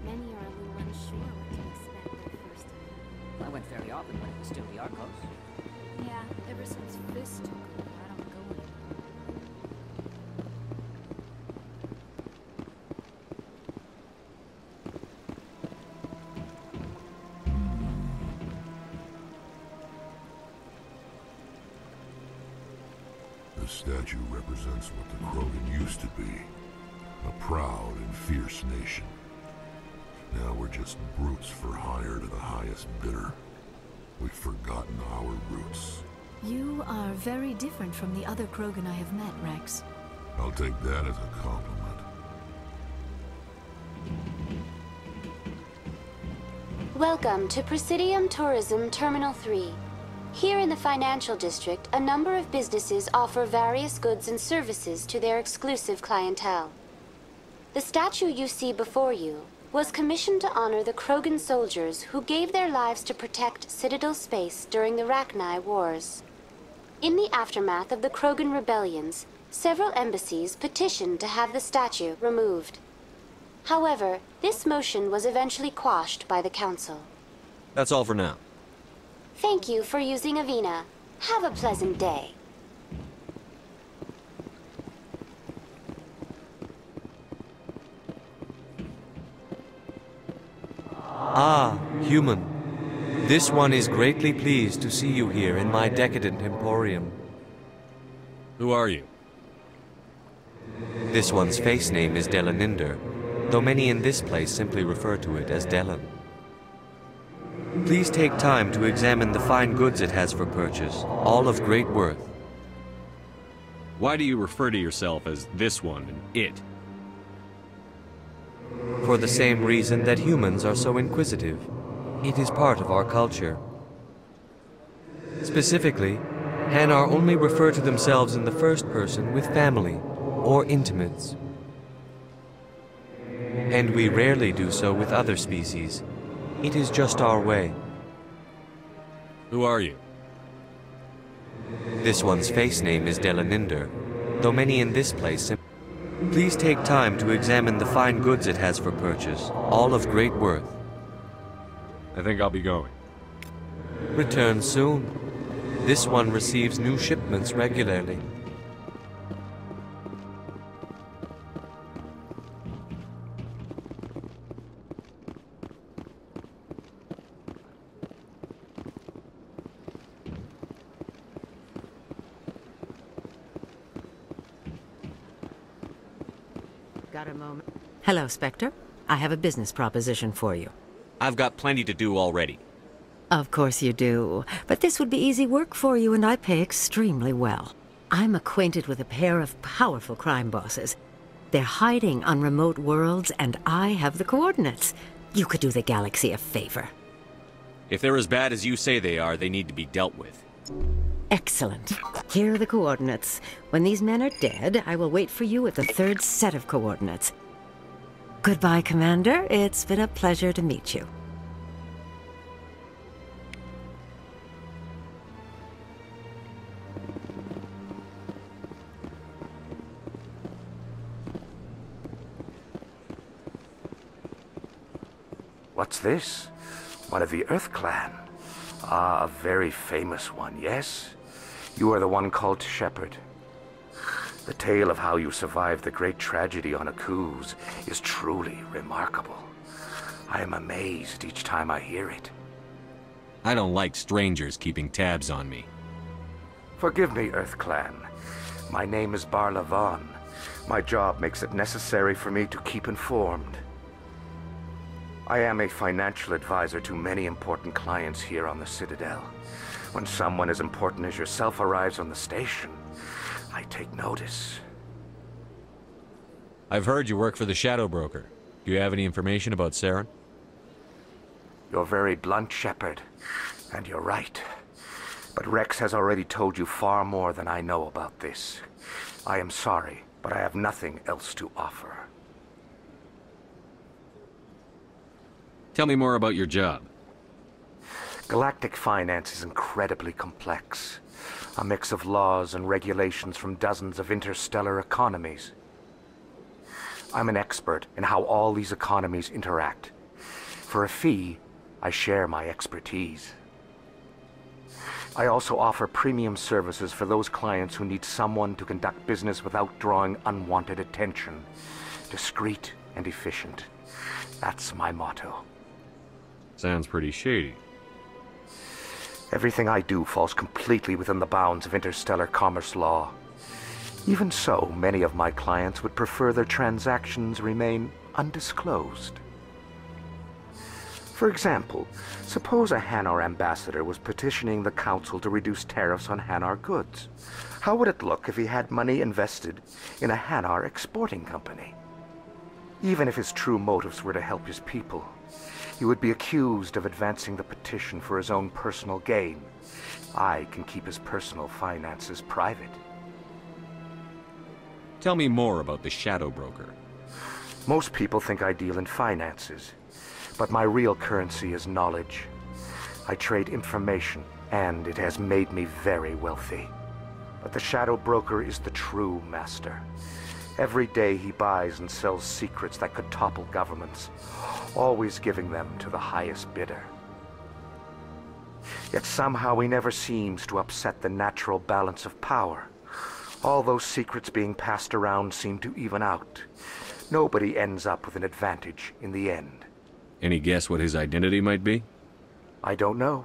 Many are a little unsure what to expect their first time. I went fairly often when it was still the Arcos. Yeah, ever since Fist took over, I don't go anymore. The statue represents what the Krogan used to be. A proud and fierce nation. Now we're just brutes for hire to the highest bidder. We've forgotten our roots. You are very different from the other Krogan I have met, Rex. I'll take that as a compliment. Welcome to Presidium Tourism Terminal 3. Here in the financial district, a number of businesses offer various goods and services to their exclusive clientele. The statue you see before you was commissioned to honor the Krogan soldiers who gave their lives to protect Citadel space during the Rachni Wars. In the aftermath of the Krogan rebellions, several embassies petitioned to have the statue removed. However, this motion was eventually quashed by the Council. That's all for now. Thank you for using Avina. Have a pleasant day. Ah, human. This one is greatly pleased to see you here in my decadent emporium. Who are you? This one's face name is Delaninder, though many in this place simply refer to it as Delan. Please take time to examine the fine goods it has for purchase, all of great worth. Why do you refer to yourself as this one and it? For the same reason that humans are so inquisitive. It is part of our culture. Specifically, Hanar only refer to themselves in the first person with family or intimates. And we rarely do so with other species. It is just our way. Who are you? This one's face name is Delaninder, though many in this place. Please take time to examine the fine goods it has for purchase, all of great worth. I think I'll be going. Return soon. This one receives new shipments regularly. Got a moment? Hello, Spectre. I have a business proposition for you. I've got plenty to do already. Of course you do. But this would be easy work for you, and I pay extremely well. I'm acquainted with a pair of powerful crime bosses. They're hiding on remote worlds, and I have the coordinates. You could do the galaxy a favor. If they're as bad as you say they are, they need to be dealt with. Excellent. Here are the coordinates. When these men are dead, I will wait for you at the third set of coordinates. Goodbye, Commander. It's been a pleasure to meet you. What's this? One of the Earth Clan. Ah, a very famous one, yes? You are the one called Shepard. The tale of how you survived the great tragedy on Akuz is truly remarkable. I am amazed each time I hear it. I don't like strangers keeping tabs on me. Forgive me, Earth Clan. My name is Barla Vaughn. My job makes it necessary for me to keep informed. I am a financial advisor to many important clients here on the Citadel. When someone as important as yourself arrives on the station, I take notice. I've heard you work for the Shadow Broker. Do you have any information about Saren? You're very blunt, Shepard, and you're right. But Rex has already told you far more than I know about this. I am sorry, but I have nothing else to offer. Tell me more about your job. Galactic finance is incredibly complex. A mix of laws and regulations from dozens of interstellar economies. I'm an expert in how all these economies interact. For a fee, I share my expertise. I also offer premium services for those clients who need someone to conduct business without drawing unwanted attention. Discreet and efficient. That's my motto. Sounds pretty shady. Everything I do falls completely within the bounds of interstellar commerce law. Even so, many of my clients would prefer their transactions remain undisclosed. For example, suppose a Hanar ambassador was petitioning the Council to reduce tariffs on Hanar goods. How would it look if he had money invested in a Hanar exporting company? Even if his true motives were to help his people, he would be accused of advancing the petition for his own personal gain. I can keep his personal finances private. Tell me more about the Shadow Broker. Most people think I deal in finances, but my real currency is knowledge. I trade information, and it has made me very wealthy. But the Shadow Broker is the true master. Every day he buys and sells secrets that could topple governments, always giving them to the highest bidder. Yet somehow he never seems to upset the natural balance of power. All those secrets being passed around seem to even out. Nobody ends up with an advantage in the end. Any guess what his identity might be? I don't know.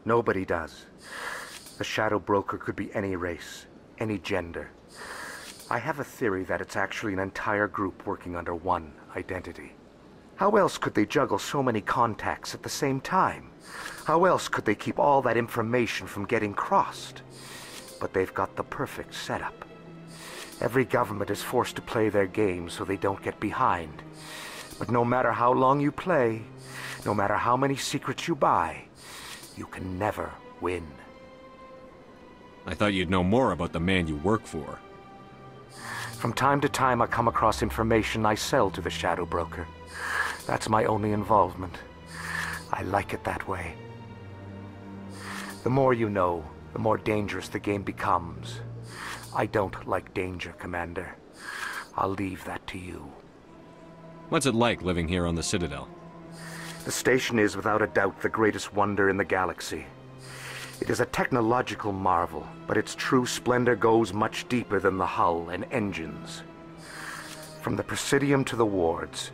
Nobody does. The Shadow Broker could be any race, any gender. I have a theory that it's actually an entire group working under one identity. How else could they juggle so many contacts at the same time? How else could they keep all that information from getting crossed? But they've got the perfect setup. Every government is forced to play their game so they don't get behind. But no matter how long you play, no matter how many secrets you buy, you can never win. I thought you'd know more about the man you work for. From time to time, I come across information I sell to the Shadow Broker. That's my only involvement. I like it that way. The more you know, the more dangerous the game becomes. I don't like danger, Commander. I'll leave that to you. What's it like living here on the Citadel? The station is without a doubt the greatest wonder in the galaxy. It is a technological marvel, but its true splendor goes much deeper than the hull and engines. From the Presidium to the wards,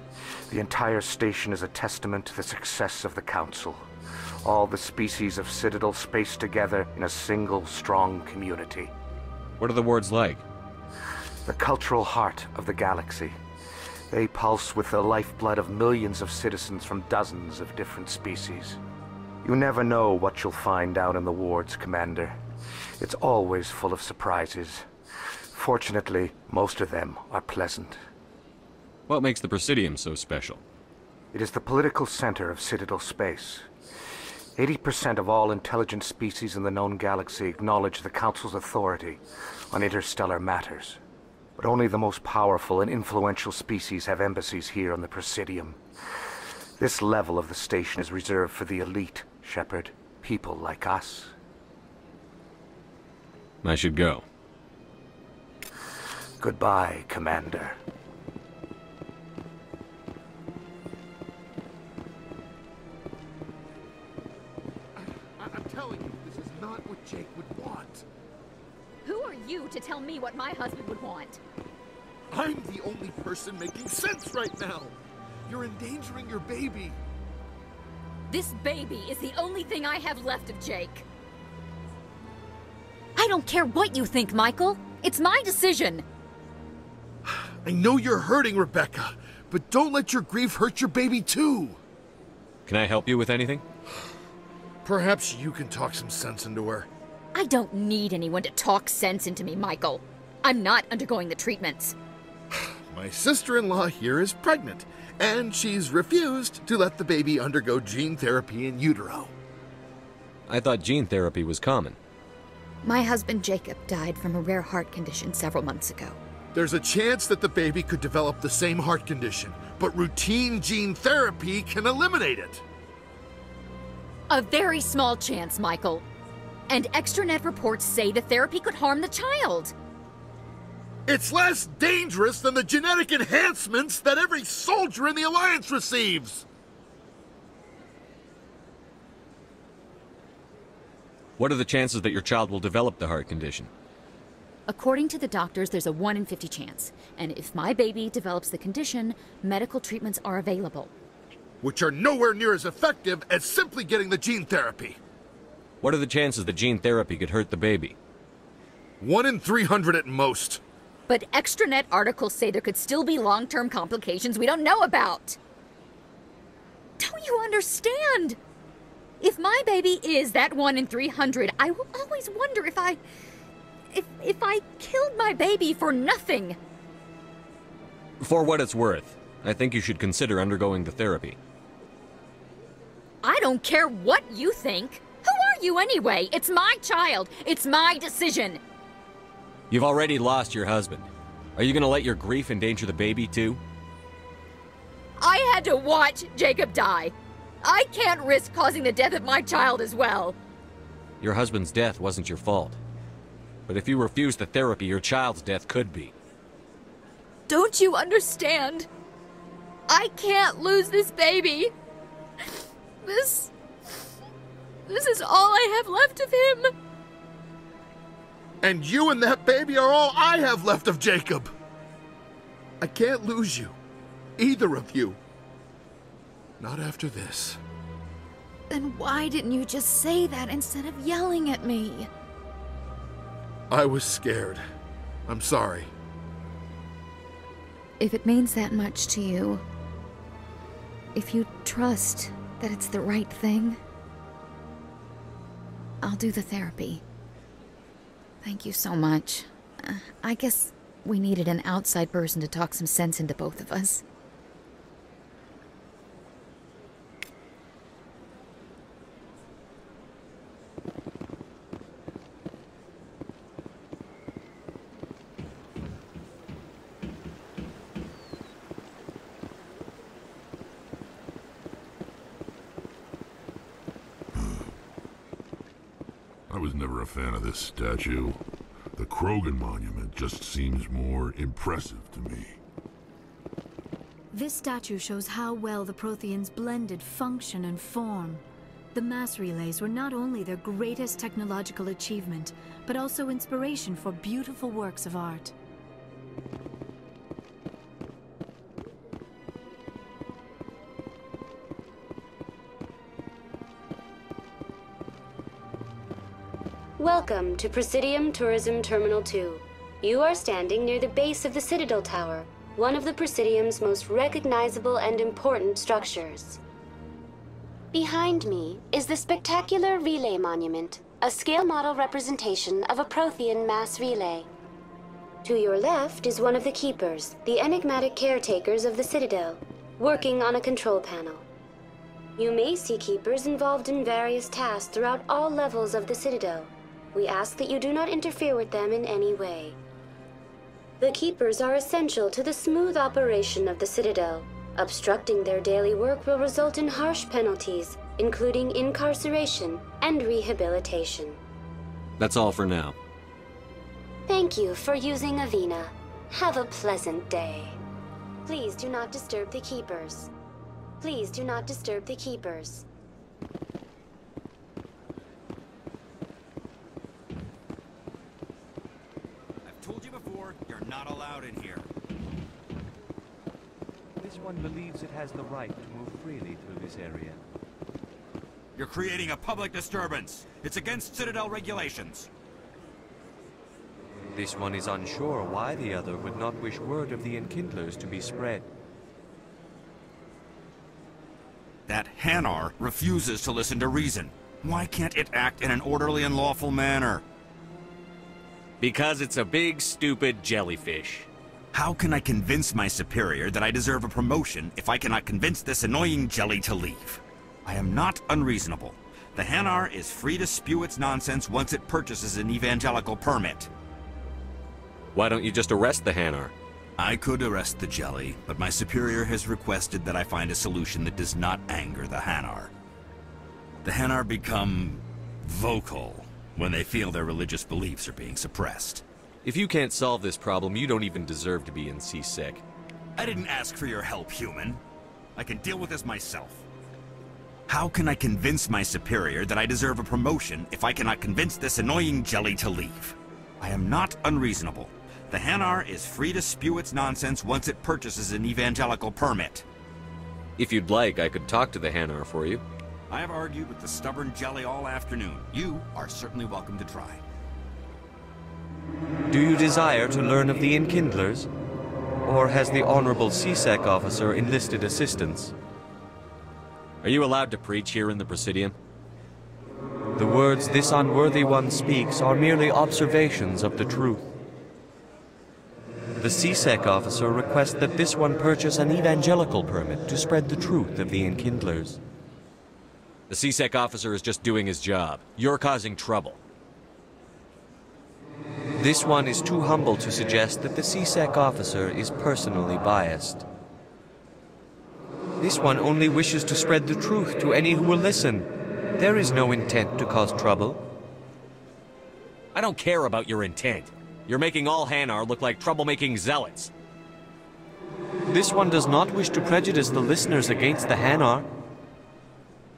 the entire station is a testament to the success of the Council. All the species of Citadel spaced together in a single, strong community. What are the wards like? The cultural heart of the galaxy. They pulse with the lifeblood of millions of citizens from dozens of different species. You never know what you'll find down in the wards, Commander. It's always full of surprises. Fortunately, most of them are pleasant. What makes the Presidium so special? It is the political center of Citadel space. 80% of all intelligent species in the known galaxy acknowledge the Council's authority on interstellar matters. But only the most powerful and influential species have embassies here on the Presidium. This level of the station is reserved for the elite, Shepard. People like us. I should go. Goodbye, Commander. I'm telling you, this is not what Jake would want. Who are you to tell me what my husband would want? I'm the only person making sense right now. You're endangering your baby. This baby is the only thing I have left of Jake. I don't care what you think, Michael. It's my decision. I know you're hurting, Rebecca, but don't let your grief hurt your baby too. Can I help you with anything? Perhaps you can talk some sense into her. I don't need anyone to talk sense into me, Michael. I'm not undergoing the treatments. My sister-in-law here is pregnant, and she's refused to let the baby undergo gene therapy in utero. I thought gene therapy was common. My husband Jacob died from a rare heart condition several months ago. There's a chance that the baby could develop the same heart condition, but routine gene therapy can eliminate it. A very small chance, Michael. And extranet reports say the therapy could harm the child. It's less dangerous than the genetic enhancements that every soldier in the Alliance receives! What are the chances that your child will develop the heart condition? According to the doctors, there's a 1 in 50 chance. And if my baby develops the condition, medical treatments are available. Which are nowhere near as effective as simply getting the gene therapy. What are the chances that gene therapy could hurt the baby? 1 in 300 at most. But extranet articles say there could still be long-term complications we don't know about. Don't you understand? If my baby is that 1 in 300, I will always wonder if I killed my baby for nothing. For what it's worth, I think you should consider undergoing the therapy. I don't care what you think. Who are you anyway? It's my child. It's my decision. You've already lost your husband. Are you going to let your grief endanger the baby too? I had to watch Jacob die. I can't risk causing the death of my child as well. Your husband's death wasn't your fault. But if you refuse the therapy, your child's death could be. Don't you understand? I can't lose this baby. This is all I have left of him. And you and that baby are all I have left of Jacob. I can't lose you. Either of you. Not after this. Then why didn't you just say that instead of yelling at me? I was scared. I'm sorry. If it means that much to you, if you trust that it's the right thing, I'll do the therapy. Thank you so much. I guess we needed an outside person to talk some sense into both of us. I was never a fan of this statue. The Krogan monument just seems more impressive to me. This statue shows how well the Protheans blended function and form. The mass relays were not only their greatest technological achievement, but also inspiration for beautiful works of art. Welcome to Presidium Tourism Terminal 2. You are standing near the base of the Citadel Tower, one of the Presidium's most recognizable and important structures. Behind me is the spectacular Relay Monument, a scale model representation of a Prothean mass relay. To your left is one of the Keepers, the enigmatic caretakers of the Citadel, working on a control panel. You may see Keepers involved in various tasks throughout all levels of the Citadel. We ask that you do not interfere with them in any way. The Keepers are essential to the smooth operation of the Citadel. Obstructing their daily work will result in harsh penalties, including incarceration and rehabilitation. That's all for now. Thank you for using Avina. Have a pleasant day. Please do not disturb the Keepers. Please do not disturb the Keepers. Told you before, you're not allowed in here. This one believes it has the right to move freely through this area. You're creating a public disturbance. It's against Citadel regulations. This one is unsure why the other would not wish word of the Enkindlers to be spread. That Hanar refuses to listen to reason. Why can't it act in an orderly and lawful manner? Because it's a big, stupid jellyfish. How can I convince my superior that I deserve a promotion if I cannot convince this annoying jelly to leave? I am not unreasonable. The Hanar is free to spew its nonsense once it purchases an evangelical permit. Why don't you just arrest the Hanar? I could arrest the jelly, but my superior has requested that I find a solution that does not anger the Hanar. The Hanar become vocal when they feel their religious beliefs are being suppressed. If you can't solve this problem, you don't even deserve to be in C-Sec. I didn't ask for your help, human. I can deal with this myself. How can I convince my superior that I deserve a promotion if I cannot convince this annoying jelly to leave? I am not unreasonable. The Hanar is free to spew its nonsense once it purchases an evangelical permit. If you'd like, I could talk to the Hanar for you. I have argued with the stubborn jelly all afternoon. You are certainly welcome to try. Do you desire to learn of the Enkindlers? Or has the Honorable C-Sec officer enlisted assistance? Are you allowed to preach here in the Presidium? The words this unworthy one speaks are merely observations of the truth. The C-Sec officer requests that this one purchase an evangelical permit to spread the truth of the Enkindlers. The C-Sec officer is just doing his job. You're causing trouble. This one is too humble to suggest that the C-Sec officer is personally biased. This one only wishes to spread the truth to any who will listen. There is no intent to cause trouble. I don't care about your intent. You're making all Hanar look like troublemaking zealots. This one does not wish to prejudice the listeners against the Hanar.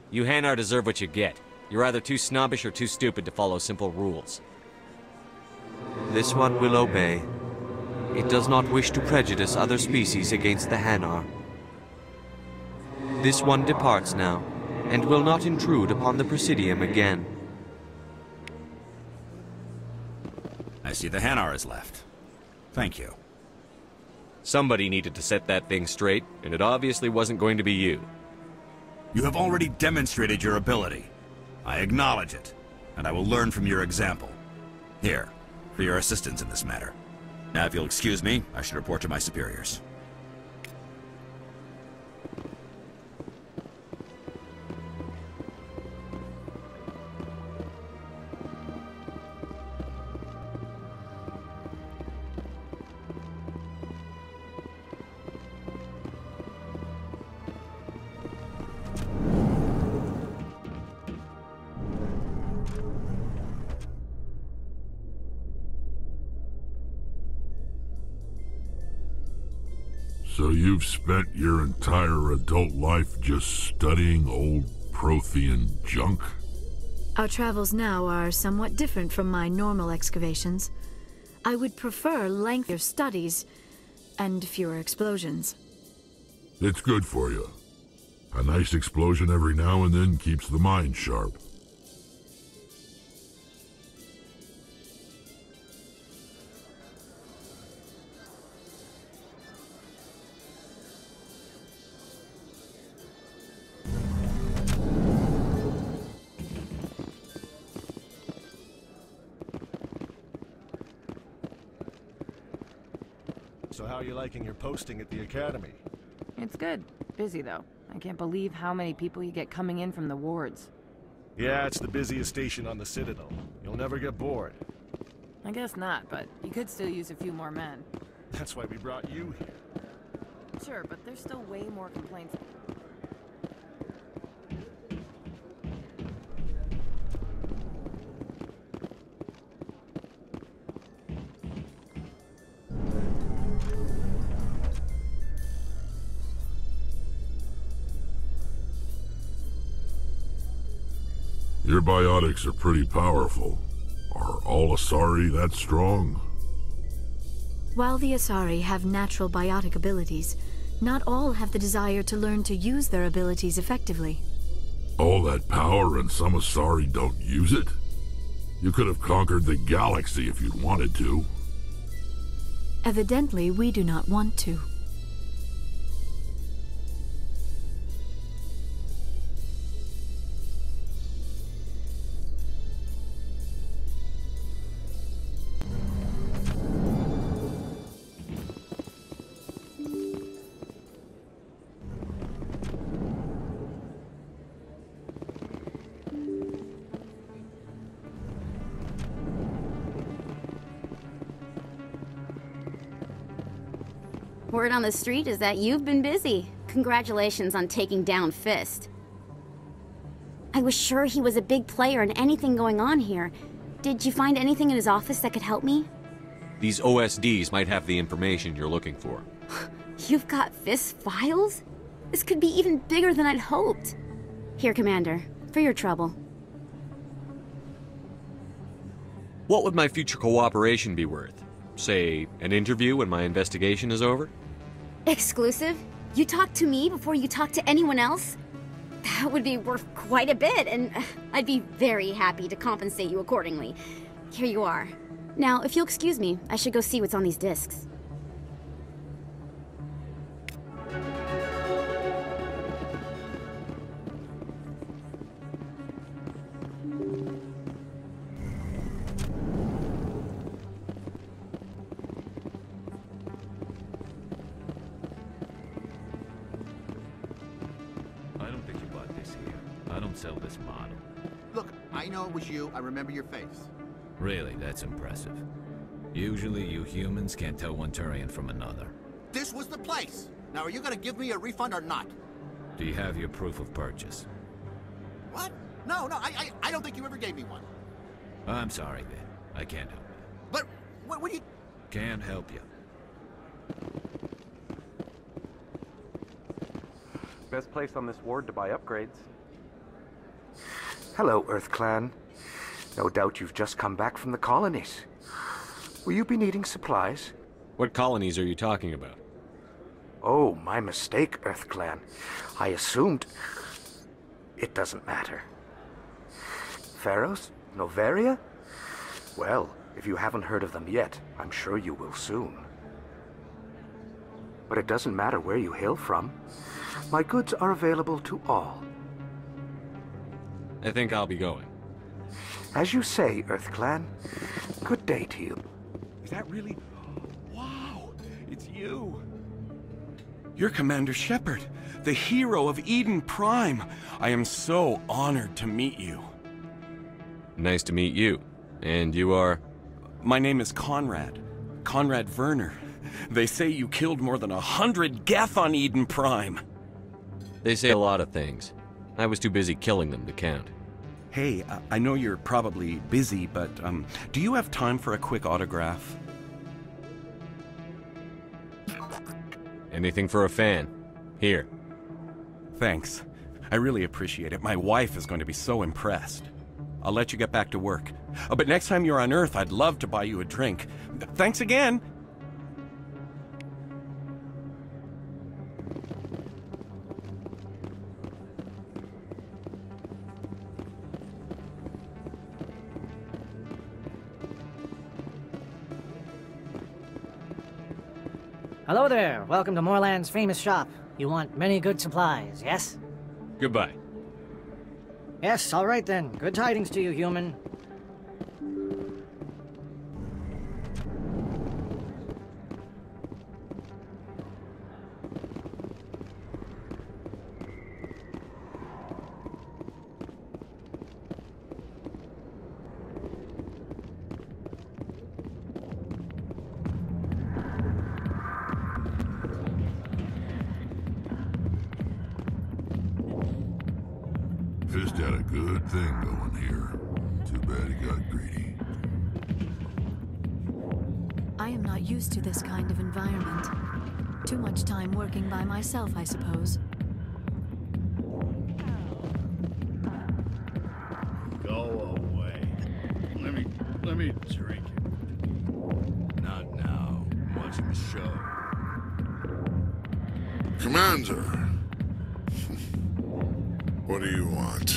You Hanar deserve what you get. You're either too snobbish or too stupid to follow simple rules. This one will obey. It does not wish to prejudice other species against the Hanar. This one departs now, and will not intrude upon the Presidium again. I see the Hanar is left. Thank you. Somebody needed to set that thing straight, and it obviously wasn't going to be you. You have already demonstrated your ability. I acknowledge it, and I will learn from your example. Here, for your assistance in this matter. Now, if you'll excuse me, I should report to my superiors. So you've spent your entire adult life just studying old Prothean junk? Our travels now are somewhat different from my normal excavations. I would prefer lengthier studies and fewer explosions. It's good for you. A nice explosion every now and then keeps the mind sharp. So how are you liking your posting at the Academy? It's good. Busy, though. I can't believe how many people you get coming in from the wards. Yeah, it's the busiest station on the Citadel. You'll never get bored. I guess not, but you could still use a few more men. That's why we brought you here. Sure, but there's still way more complaints. Your biotics are pretty powerful. Are all Asari that strong? While the Asari have natural biotic abilities, not all have the desire to learn to use their abilities effectively. All that power and some Asari don't use it? You could have conquered the galaxy if you'd wanted to. Evidently, we do not want to. Word on the street is that you've been busy. Congratulations on taking down Fist. I was sure he was a big player in anything going on here. Did you find anything in his office that could help me? These OSDs might have the information you're looking for. You've got Fist's files? This could be even bigger than I'd hoped. Here, Commander, for your trouble. What would my future cooperation be worth? Say, an interview when my investigation is over? Exclusive? You talk to me before you talk to anyone else? That would be worth quite a bit, and I'd be very happy to compensate you accordingly. Here you are. Now, if you'll excuse me, I should go see what's on these discs. Sell this model. Look, I know it was you. I remember your face. Really, that's impressive. Usually you humans can't tell one Turian from another. This was the place. Now, are you gonna give me a refund or not? Do you have your proof of purchase? What? No, I don't think you ever gave me one. I'm sorry, then. I can't help you. But, what do you... Can't help you. Best place on this ward to buy upgrades. Hello, Earth Clan. No doubt you've just come back from the colonies. Will you be needing supplies? What colonies are you talking about? Oh, my mistake, Earth Clan. I assumed... It doesn't matter. Pharaohs? Novaria? Well, if you haven't heard of them yet, I'm sure you will soon. But it doesn't matter where you hail from. My goods are available to all. I think I'll be going. As you say, EarthClan. Good day to you. Is that really... Wow! It's you! You're Commander Shepard, the hero of Eden Prime. I am so honored to meet you. Nice to meet you. And you are? My name is Conrad. Conrad Werner. They say you killed more than 100 Geth on Eden Prime. They say a lot of things. I was too busy killing them to count. Hey, I know you're probably busy, but do you have time for a quick autograph? Anything for a fan. Here. Thanks. I really appreciate it. My wife is going to be so impressed. I'll let you get back to work. But next time you're on Earth, I'd love to buy you a drink. Thanks again! Hello there. Welcome to Moorland's famous shop. You want many good supplies, yes? Goodbye. Yes, all right then. Good tidings to you, human. Fist had a good thing going here. Too bad he got greedy. I am not used to this kind of environment. Too much time working by myself, I suppose. Go away. Let me drink it. Not now. I'm watching the show. Commander! What do you want?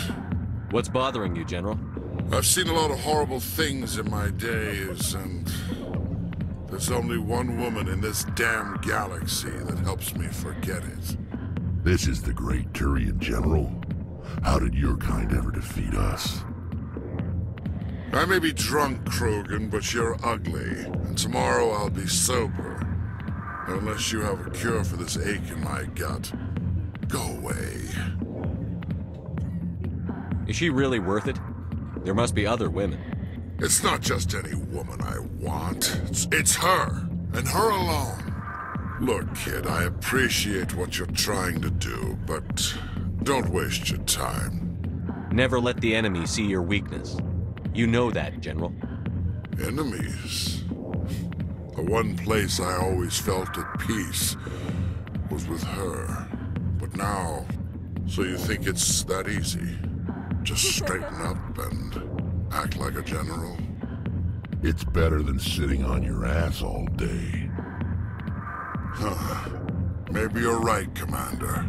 What's bothering you, General? I've seen a lot of horrible things in my days, and there's only one woman in this damn galaxy that helps me forget it. This is the great Turian General. How did your kind ever defeat us? I may be drunk, Krogan, but you're ugly, and tomorrow I'll be sober. Unless you have a cure for this ache in my gut. Go away. Is she really worth it? There must be other women. It's not just any woman I want. It's her, and her alone. Look, kid, I appreciate what you're trying to do, but don't waste your time. Never let the enemy see your weakness. You know that, General. Enemies? The one place I always felt at peace was with her. But now, so you think it's that easy? Just straighten up and act like a general? It's better than sitting on your ass all day. Huh. Maybe you're right, Commander.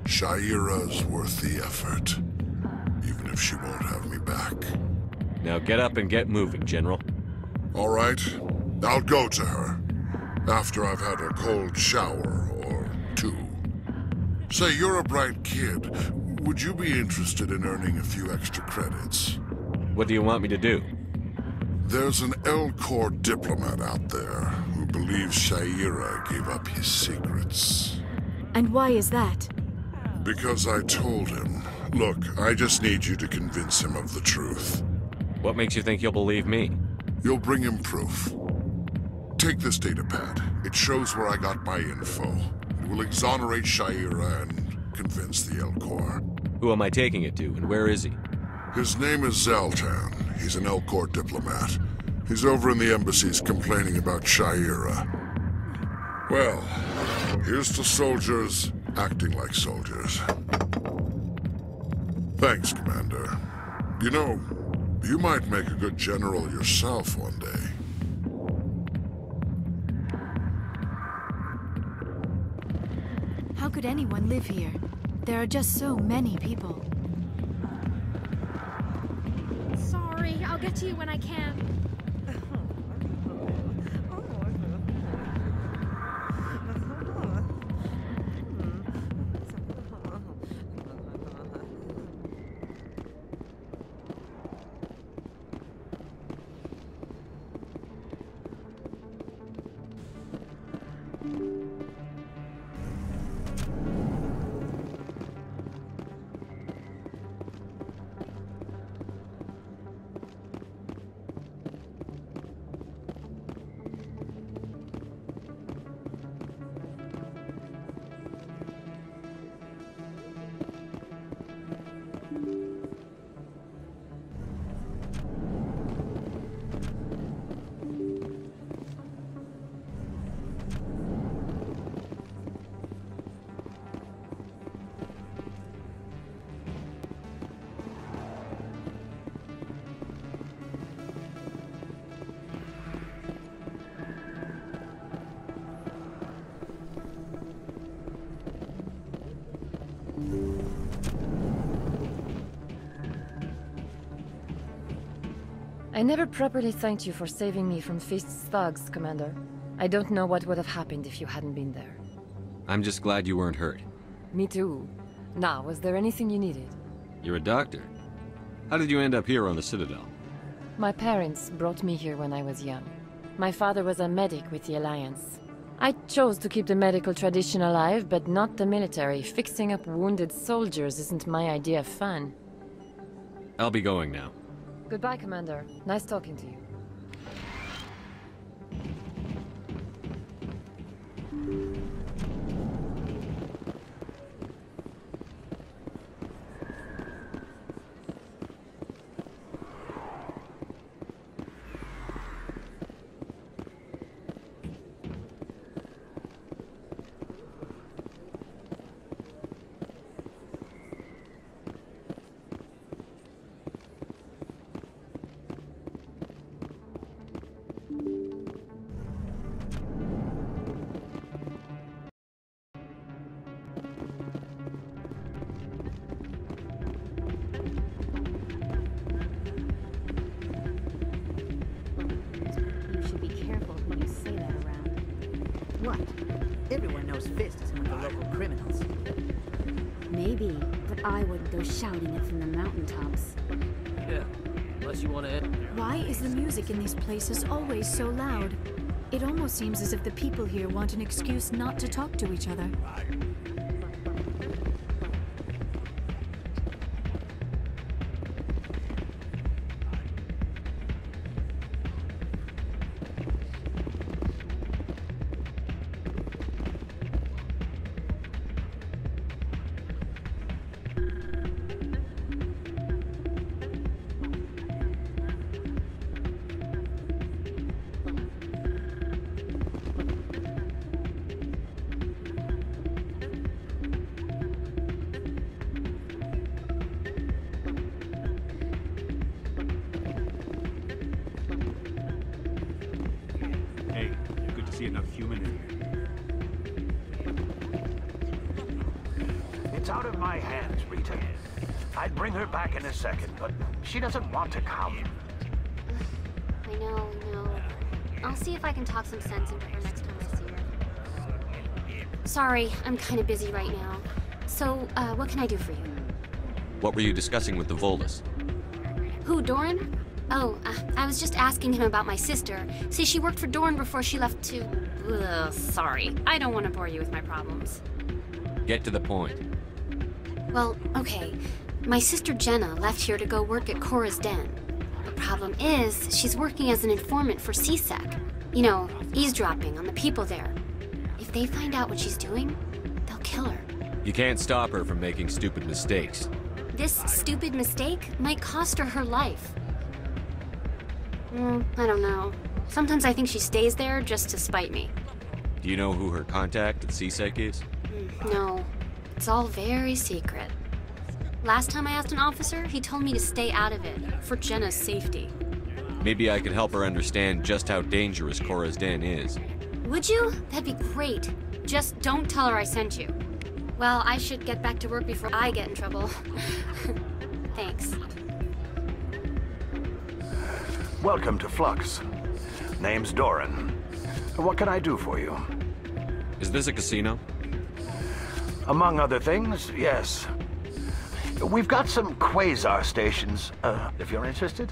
Shaira's worth the effort. Even if she won't have me back. Now get up and get moving, General. All right. I'll go to her. After I've had a cold shower or two. Say, you're a bright kid. Would you be interested in earning a few extra credits? What do you want me to do? There's an Elcor diplomat out there who believes Shaira gave up his secrets. And why is that? Because I told him. Look, I just need you to convince him of the truth. What makes you think he'll believe me? You'll bring him proof. Take this datapad. It shows where I got my info. It will exonerate Shaira and convince the Elcor. Who am I taking it to, and where is he? His name is Zaltan. He's an Elcor diplomat. He's over in the embassies complaining about Shaira. Well, here's to soldiers acting like soldiers. Thanks, Commander. You know, you might make a good general yourself one day. How could anyone live here? There are just so many people. worry, I'll get to you when I can. I never properly thanked you for saving me from Feast's thugs, Commander. I don't know what would have happened if you hadn't been there. I'm just glad you weren't hurt. Me too. Now, was there anything you needed? You're a doctor. How did you end up here on the Citadel? My parents brought me here when I was young. My father was a medic with the Alliance. I chose to keep the medical tradition alive, but not the military. Fixing up wounded soldiers isn't my idea of fun. I'll be going now. Goodbye, Commander. Nice talking to you. What? Everyone knows Fist is one of the local criminals. Maybe, but I wouldn't go shouting it from the mountaintops. Yeah, unless you want to... Why is the music in these places always so loud? It almost seems as if the people here want an excuse not to talk to each other. See enough human in here. It's out of my hands, Rita. I'd bring her back in a second, but she doesn't want to come. I know. I'll see if I can talk some sense into her next time I see her. Sorry, I'm kind of busy right now. So, what can I do for you? What were you discussing with the Volus? Who, Doran? Oh, I was just asking him about my sister. See, she worked for Dorn before she left to... Ugh, sorry. I don't want to bore you with my problems. Get to the point. Well, okay. My sister Jenna left here to go work at Cora's Den. The problem is, she's working as an informant for CSEC. You know, eavesdropping on the people there. If they find out what she's doing, they'll kill her. You can't stop her from making stupid mistakes. This stupid mistake might cost her her life. I don't know. Sometimes I think she stays there just to spite me. Do you know who her contact at CSEC is? No. It's all very secret. Last time I asked an officer, he told me to stay out of it, for Jenna's safety. Maybe I could help her understand just how dangerous Cora's Den is. Would you? That'd be great. Just don't tell her I sent you. Well, I should get back to work before I get in trouble. Thanks. Welcome to Flux. Name's Doran. What can I do for you? Is this a casino? Among other things, yes. We've got some quasar stations, if you're interested.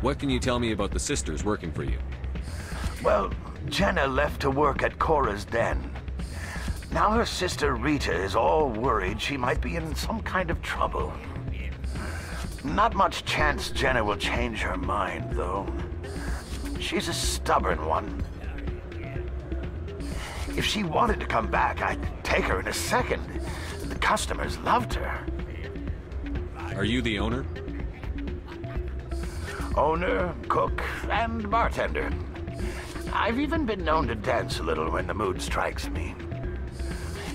What can you tell me about the sisters working for you? Well, Jenna left to work at Cora's den. Now her sister Rita is all worried she might be in some kind of trouble. Not much chance Jenna will change her mind, though. She's a stubborn one. If she wanted to come back, I'd take her in a second. The customers loved her. Are you the owner? Owner, cook, and bartender. I've even been known to dance a little when the mood strikes me.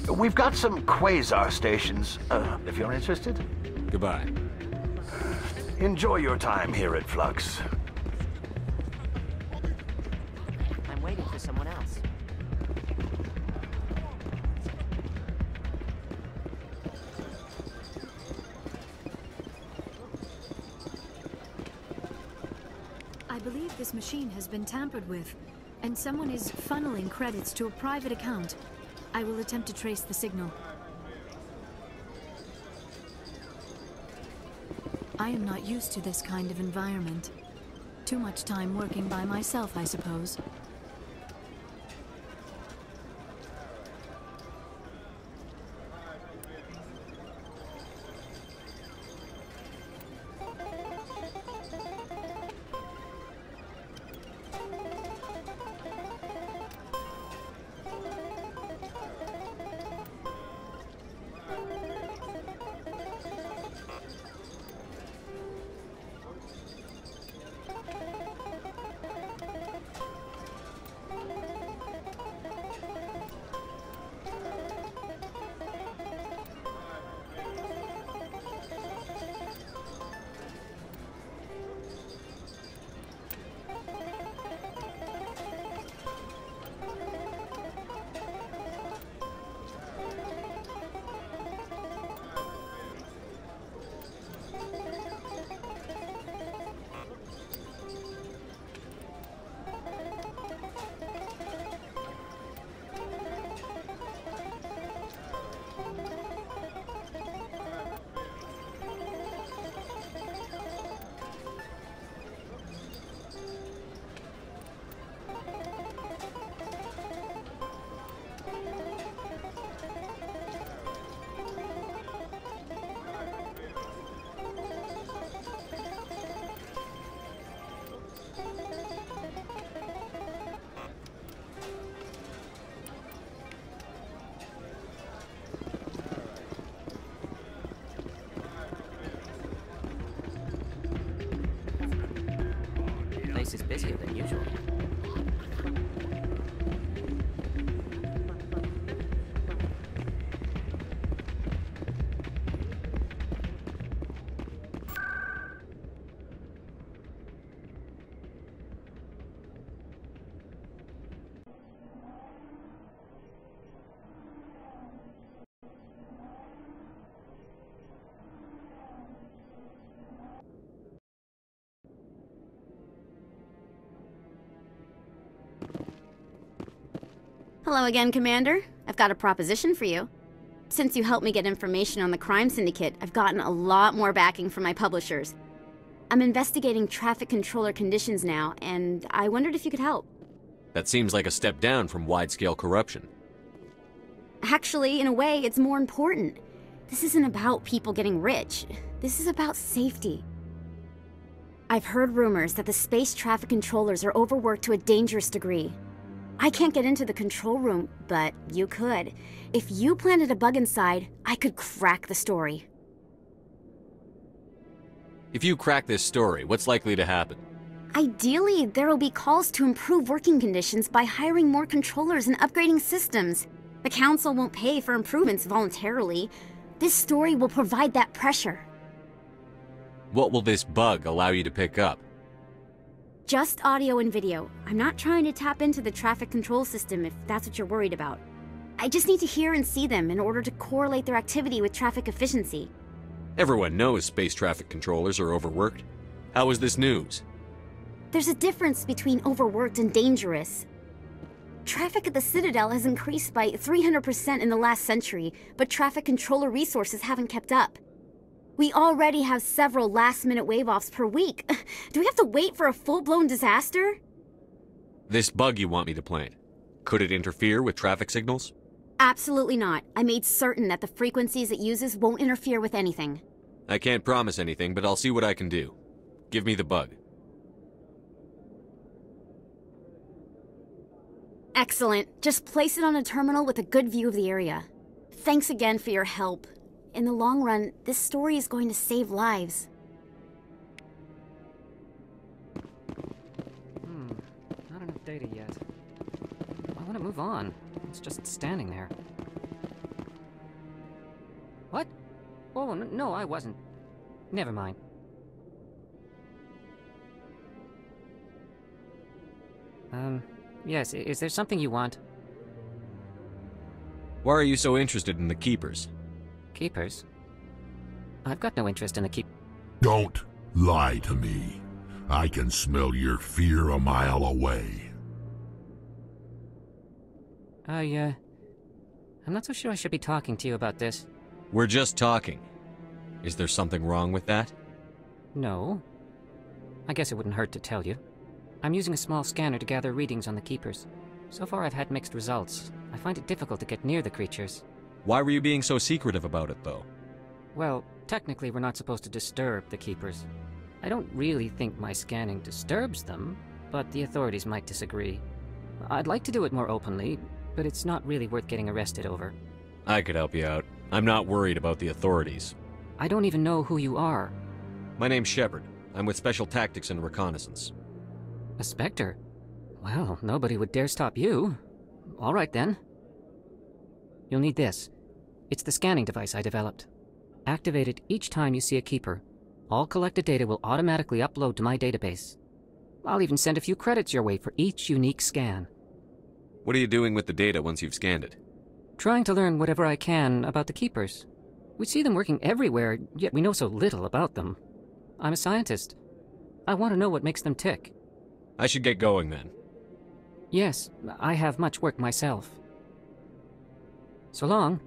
We've got some quasar stations, if you're interested. Goodbye. Enjoy your time here at Flux. I'm waiting for someone else. I believe this machine has been tampered with, and someone is funneling credits to a private account. I will attempt to trace the signal. I am not used to this kind of environment. Too much time working by myself, I suppose. Place is busier than usual. Hello again, Commander. I've got a proposition for you. Since you helped me get information on the crime syndicate, I've gotten a lot more backing from my publishers. I'm investigating traffic controller conditions now, and I wondered if you could help. That seems like a step down from wide-scale corruption. Actually, in a way, it's more important. This isn't about people getting rich. This is about safety. I've heard rumors that the space traffic controllers are overworked to a dangerous degree. I can't get into the control room, but you could. If you planted a bug inside, I could crack the story. If you crack this story, what's likely to happen? Ideally, there will be calls to improve working conditions by hiring more controllers and upgrading systems. The Council won't pay for improvements voluntarily. This story will provide that pressure. What will this bug allow you to pick up? Just audio and video. I'm not trying to tap into the traffic control system if that's what you're worried about. I just need to hear and see them in order to correlate their activity with traffic efficiency. Everyone knows space traffic controllers are overworked. How is this news? There's a difference between overworked and dangerous. Traffic at the Citadel has increased by 300% in the last century, but traffic controller resources haven't kept up. We already have several last-minute wave-offs per week. Do we have to wait for a full-blown disaster? This bug you want me to plant, could it interfere with traffic signals? Absolutely not. I made certain that the frequencies it uses won't interfere with anything. I can't promise anything, but I'll see what I can do. Give me the bug. Excellent. Just place it on a terminal with a good view of the area. Thanks again for your help. In the long run, this story is going to save lives. Not enough data yet. I want to move on. It's just standing there. What? Oh, no, I wasn't. Never mind. Yes, is there something you want? Why are you so interested in the Keepers? Keepers? I've got no interest in the Don't lie to me. I can smell your fear a mile away. I'm not so sure I should be talking to you about this. We're just talking. Is there something wrong with that? No. I guess it wouldn't hurt to tell you. I'm using a small scanner to gather readings on the Keepers. So far I've had mixed results. I find it difficult to get near the creatures. Why were you being so secretive about it, though? Well, technically we're not supposed to disturb the Keepers. I don't really think my scanning disturbs them, but the authorities might disagree. I'd like to do it more openly, but it's not really worth getting arrested over. I could help you out. I'm not worried about the authorities. I don't even know who you are. My name's Shepard. I'm with Special Tactics and Reconnaissance. A Spectre? Well, nobody would dare stop you. All right, then. You'll need this. It's the scanning device I developed. Activate it each time you see a Keeper. All collected data will automatically upload to my database. I'll even send a few credits your way for each unique scan. What are you doing with the data once you've scanned it? Trying to learn whatever I can about the Keepers. We see them working everywhere, yet we know so little about them. I'm a scientist. I want to know what makes them tick. I should get going, then. Yes, I have much work myself. So long,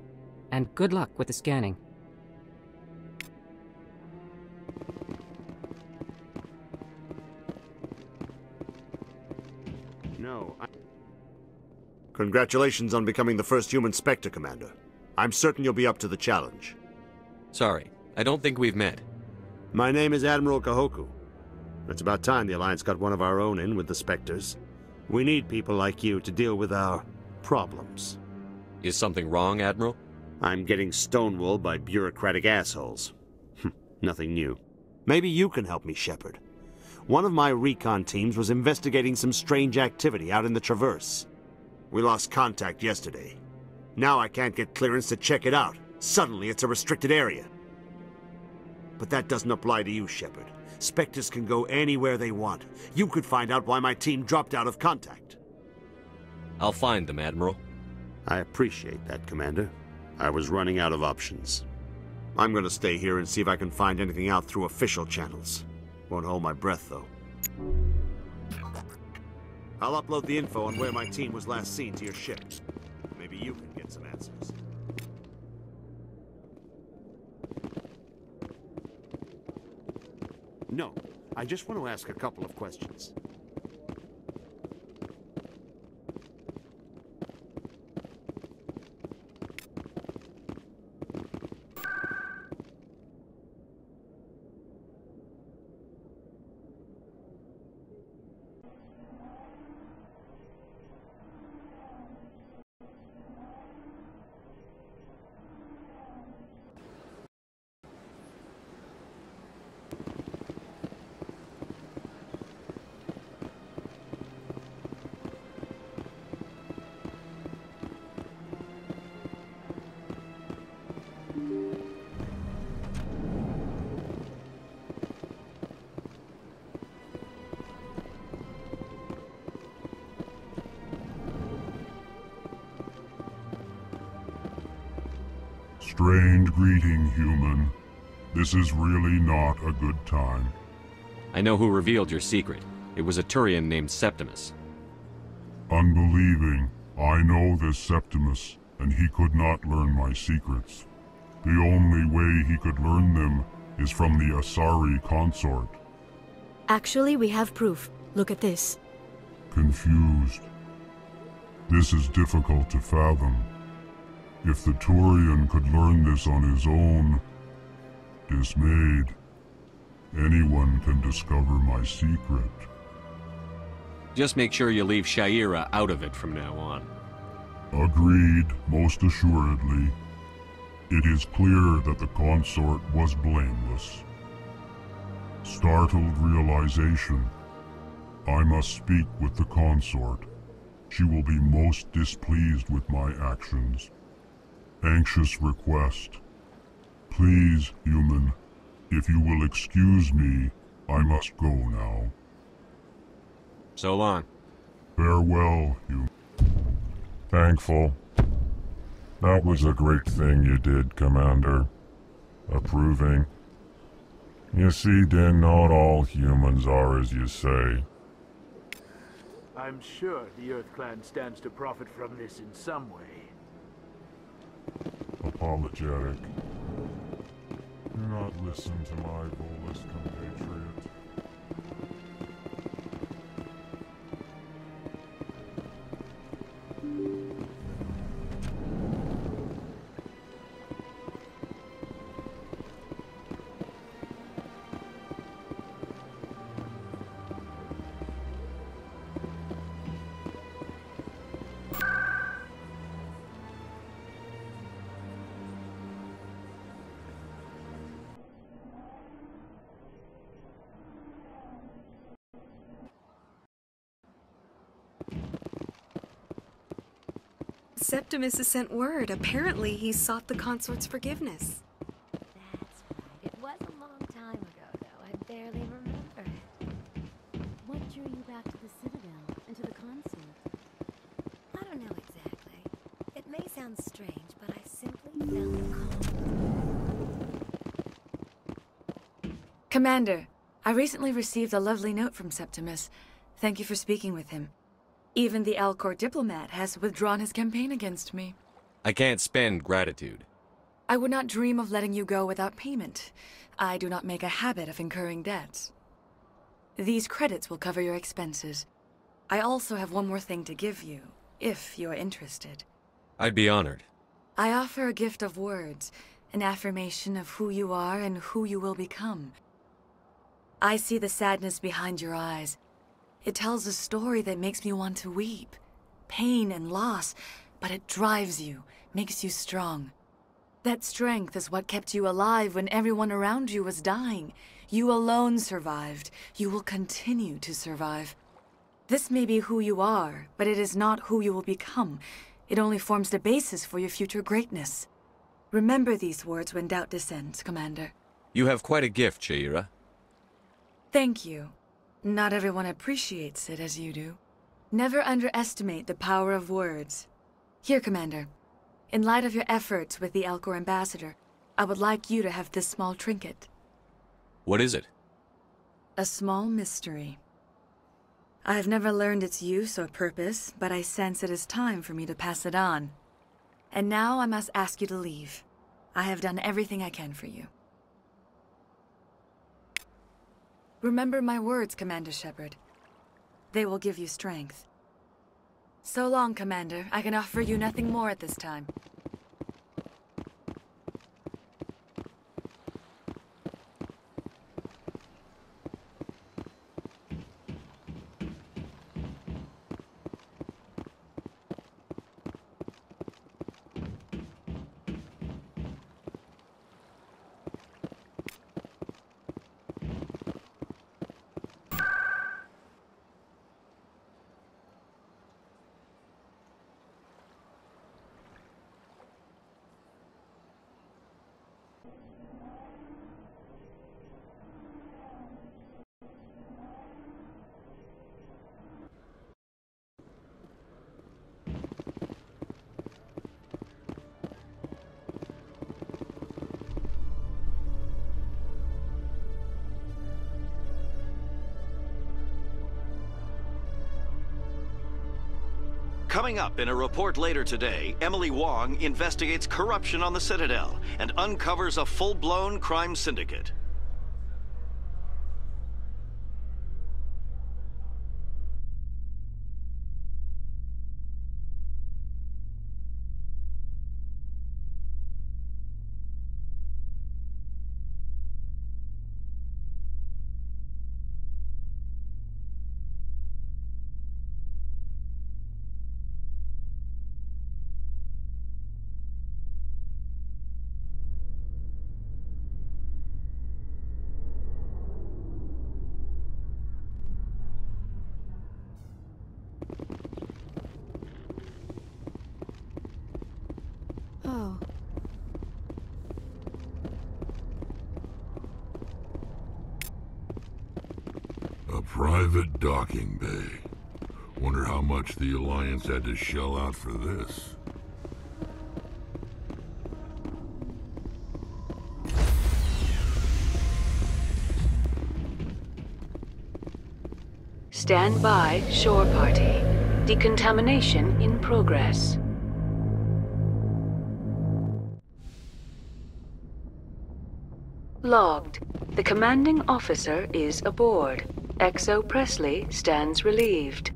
and good luck with the scanning. No, Congratulations on becoming the first human Spectre, Commander. I'm certain you'll be up to the challenge. Sorry, I don't think we've met. My name is Admiral Kahoku. It's about time the Alliance got one of our own in with the Spectres. We need people like you to deal with our problems. Is something wrong, Admiral? I'm getting stonewalled by bureaucratic assholes. Nothing new. Maybe you can help me, Shepard. One of my recon teams was investigating some strange activity out in the Traverse. We lost contact yesterday. Now I can't get clearance to check it out. Suddenly it's a restricted area. But that doesn't apply to you, Shepard. Spectres can go anywhere they want. You could find out why my team dropped out of contact. I'll find them, Admiral. I appreciate that, Commander. I was running out of options. I'm gonna stay here and see if I can find anything out through official channels. Won't hold my breath, though. I'll upload the info on where my team was last seen to your ship. Maybe you can get some answers. No, I just want to ask a couple of questions. Strained greeting, human. This is really not a good time. I know who revealed your secret. It was a Turian named Septimus. Unbelieving, I know this Septimus, and he could not learn my secrets. The only way he could learn them is from the Asari consort. Actually, we have proof. Look at this. Confused. This is difficult to fathom. If the Turian could learn this on his own, dismayed, anyone can discover my secret. Just make sure you leave Shaira out of it from now on. Agreed, most assuredly. It is clear that the consort was blameless. Startled realization. I must speak with the consort. She will be most displeased with my actions. Anxious request. Please, human, if you will excuse me, I must go now. So long. Farewell, human. Thankful. That was a great thing you did, Commander. Approving. You see, Din, not all humans are as you say. I'm sure the Earth Clan stands to profit from this in some way. Apologetic. Do not listen to my Volus compatriot. Septimus has sent word. Apparently, he sought the consort's forgiveness. That's right. It was a long time ago, though. I barely remember it. What drew you back to the Citadel and to the consort? I don't know exactly. It may sound strange, but I simply felt called. Commander, I recently received a lovely note from Septimus. Thank you for speaking with him. Even the Alcor diplomat has withdrawn his campaign against me. I can't spend gratitude. I would not dream of letting you go without payment. I do not make a habit of incurring debts. These credits will cover your expenses. I also have one more thing to give you, if you are interested. I'd be honored. I offer a gift of words, an affirmation of who you are and who you will become. I see the sadness behind your eyes. It tells a story that makes me want to weep. Pain and loss, but it drives you, makes you strong. That strength is what kept you alive when everyone around you was dying. You alone survived. You will continue to survive. This may be who you are, but it is not who you will become. It only forms the basis for your future greatness. Remember these words when doubt descends, Commander. You have quite a gift, Shaira. Thank you. Not everyone appreciates it as you do. Never underestimate the power of words. Here, Commander. In light of your efforts with the Alcor ambassador, I would like you to have this small trinket. What is it? A small mystery. I have never learned its use or purpose, but I sense it is time for me to pass it on. And now I must ask you to leave. I have done everything I can for you. Remember my words, Commander Shepard. They will give you strength. So long, Commander. I can offer you nothing more at this time. Coming up in a report later today, Emily Wong investigates corruption on the Citadel and uncovers a full-blown crime syndicate. Oh. A private docking bay. Wonder how much the Alliance had to shell out for this. Stand by, shore party. Decontamination in progress. Logged. The commanding officer is aboard. XO Presley stands relieved.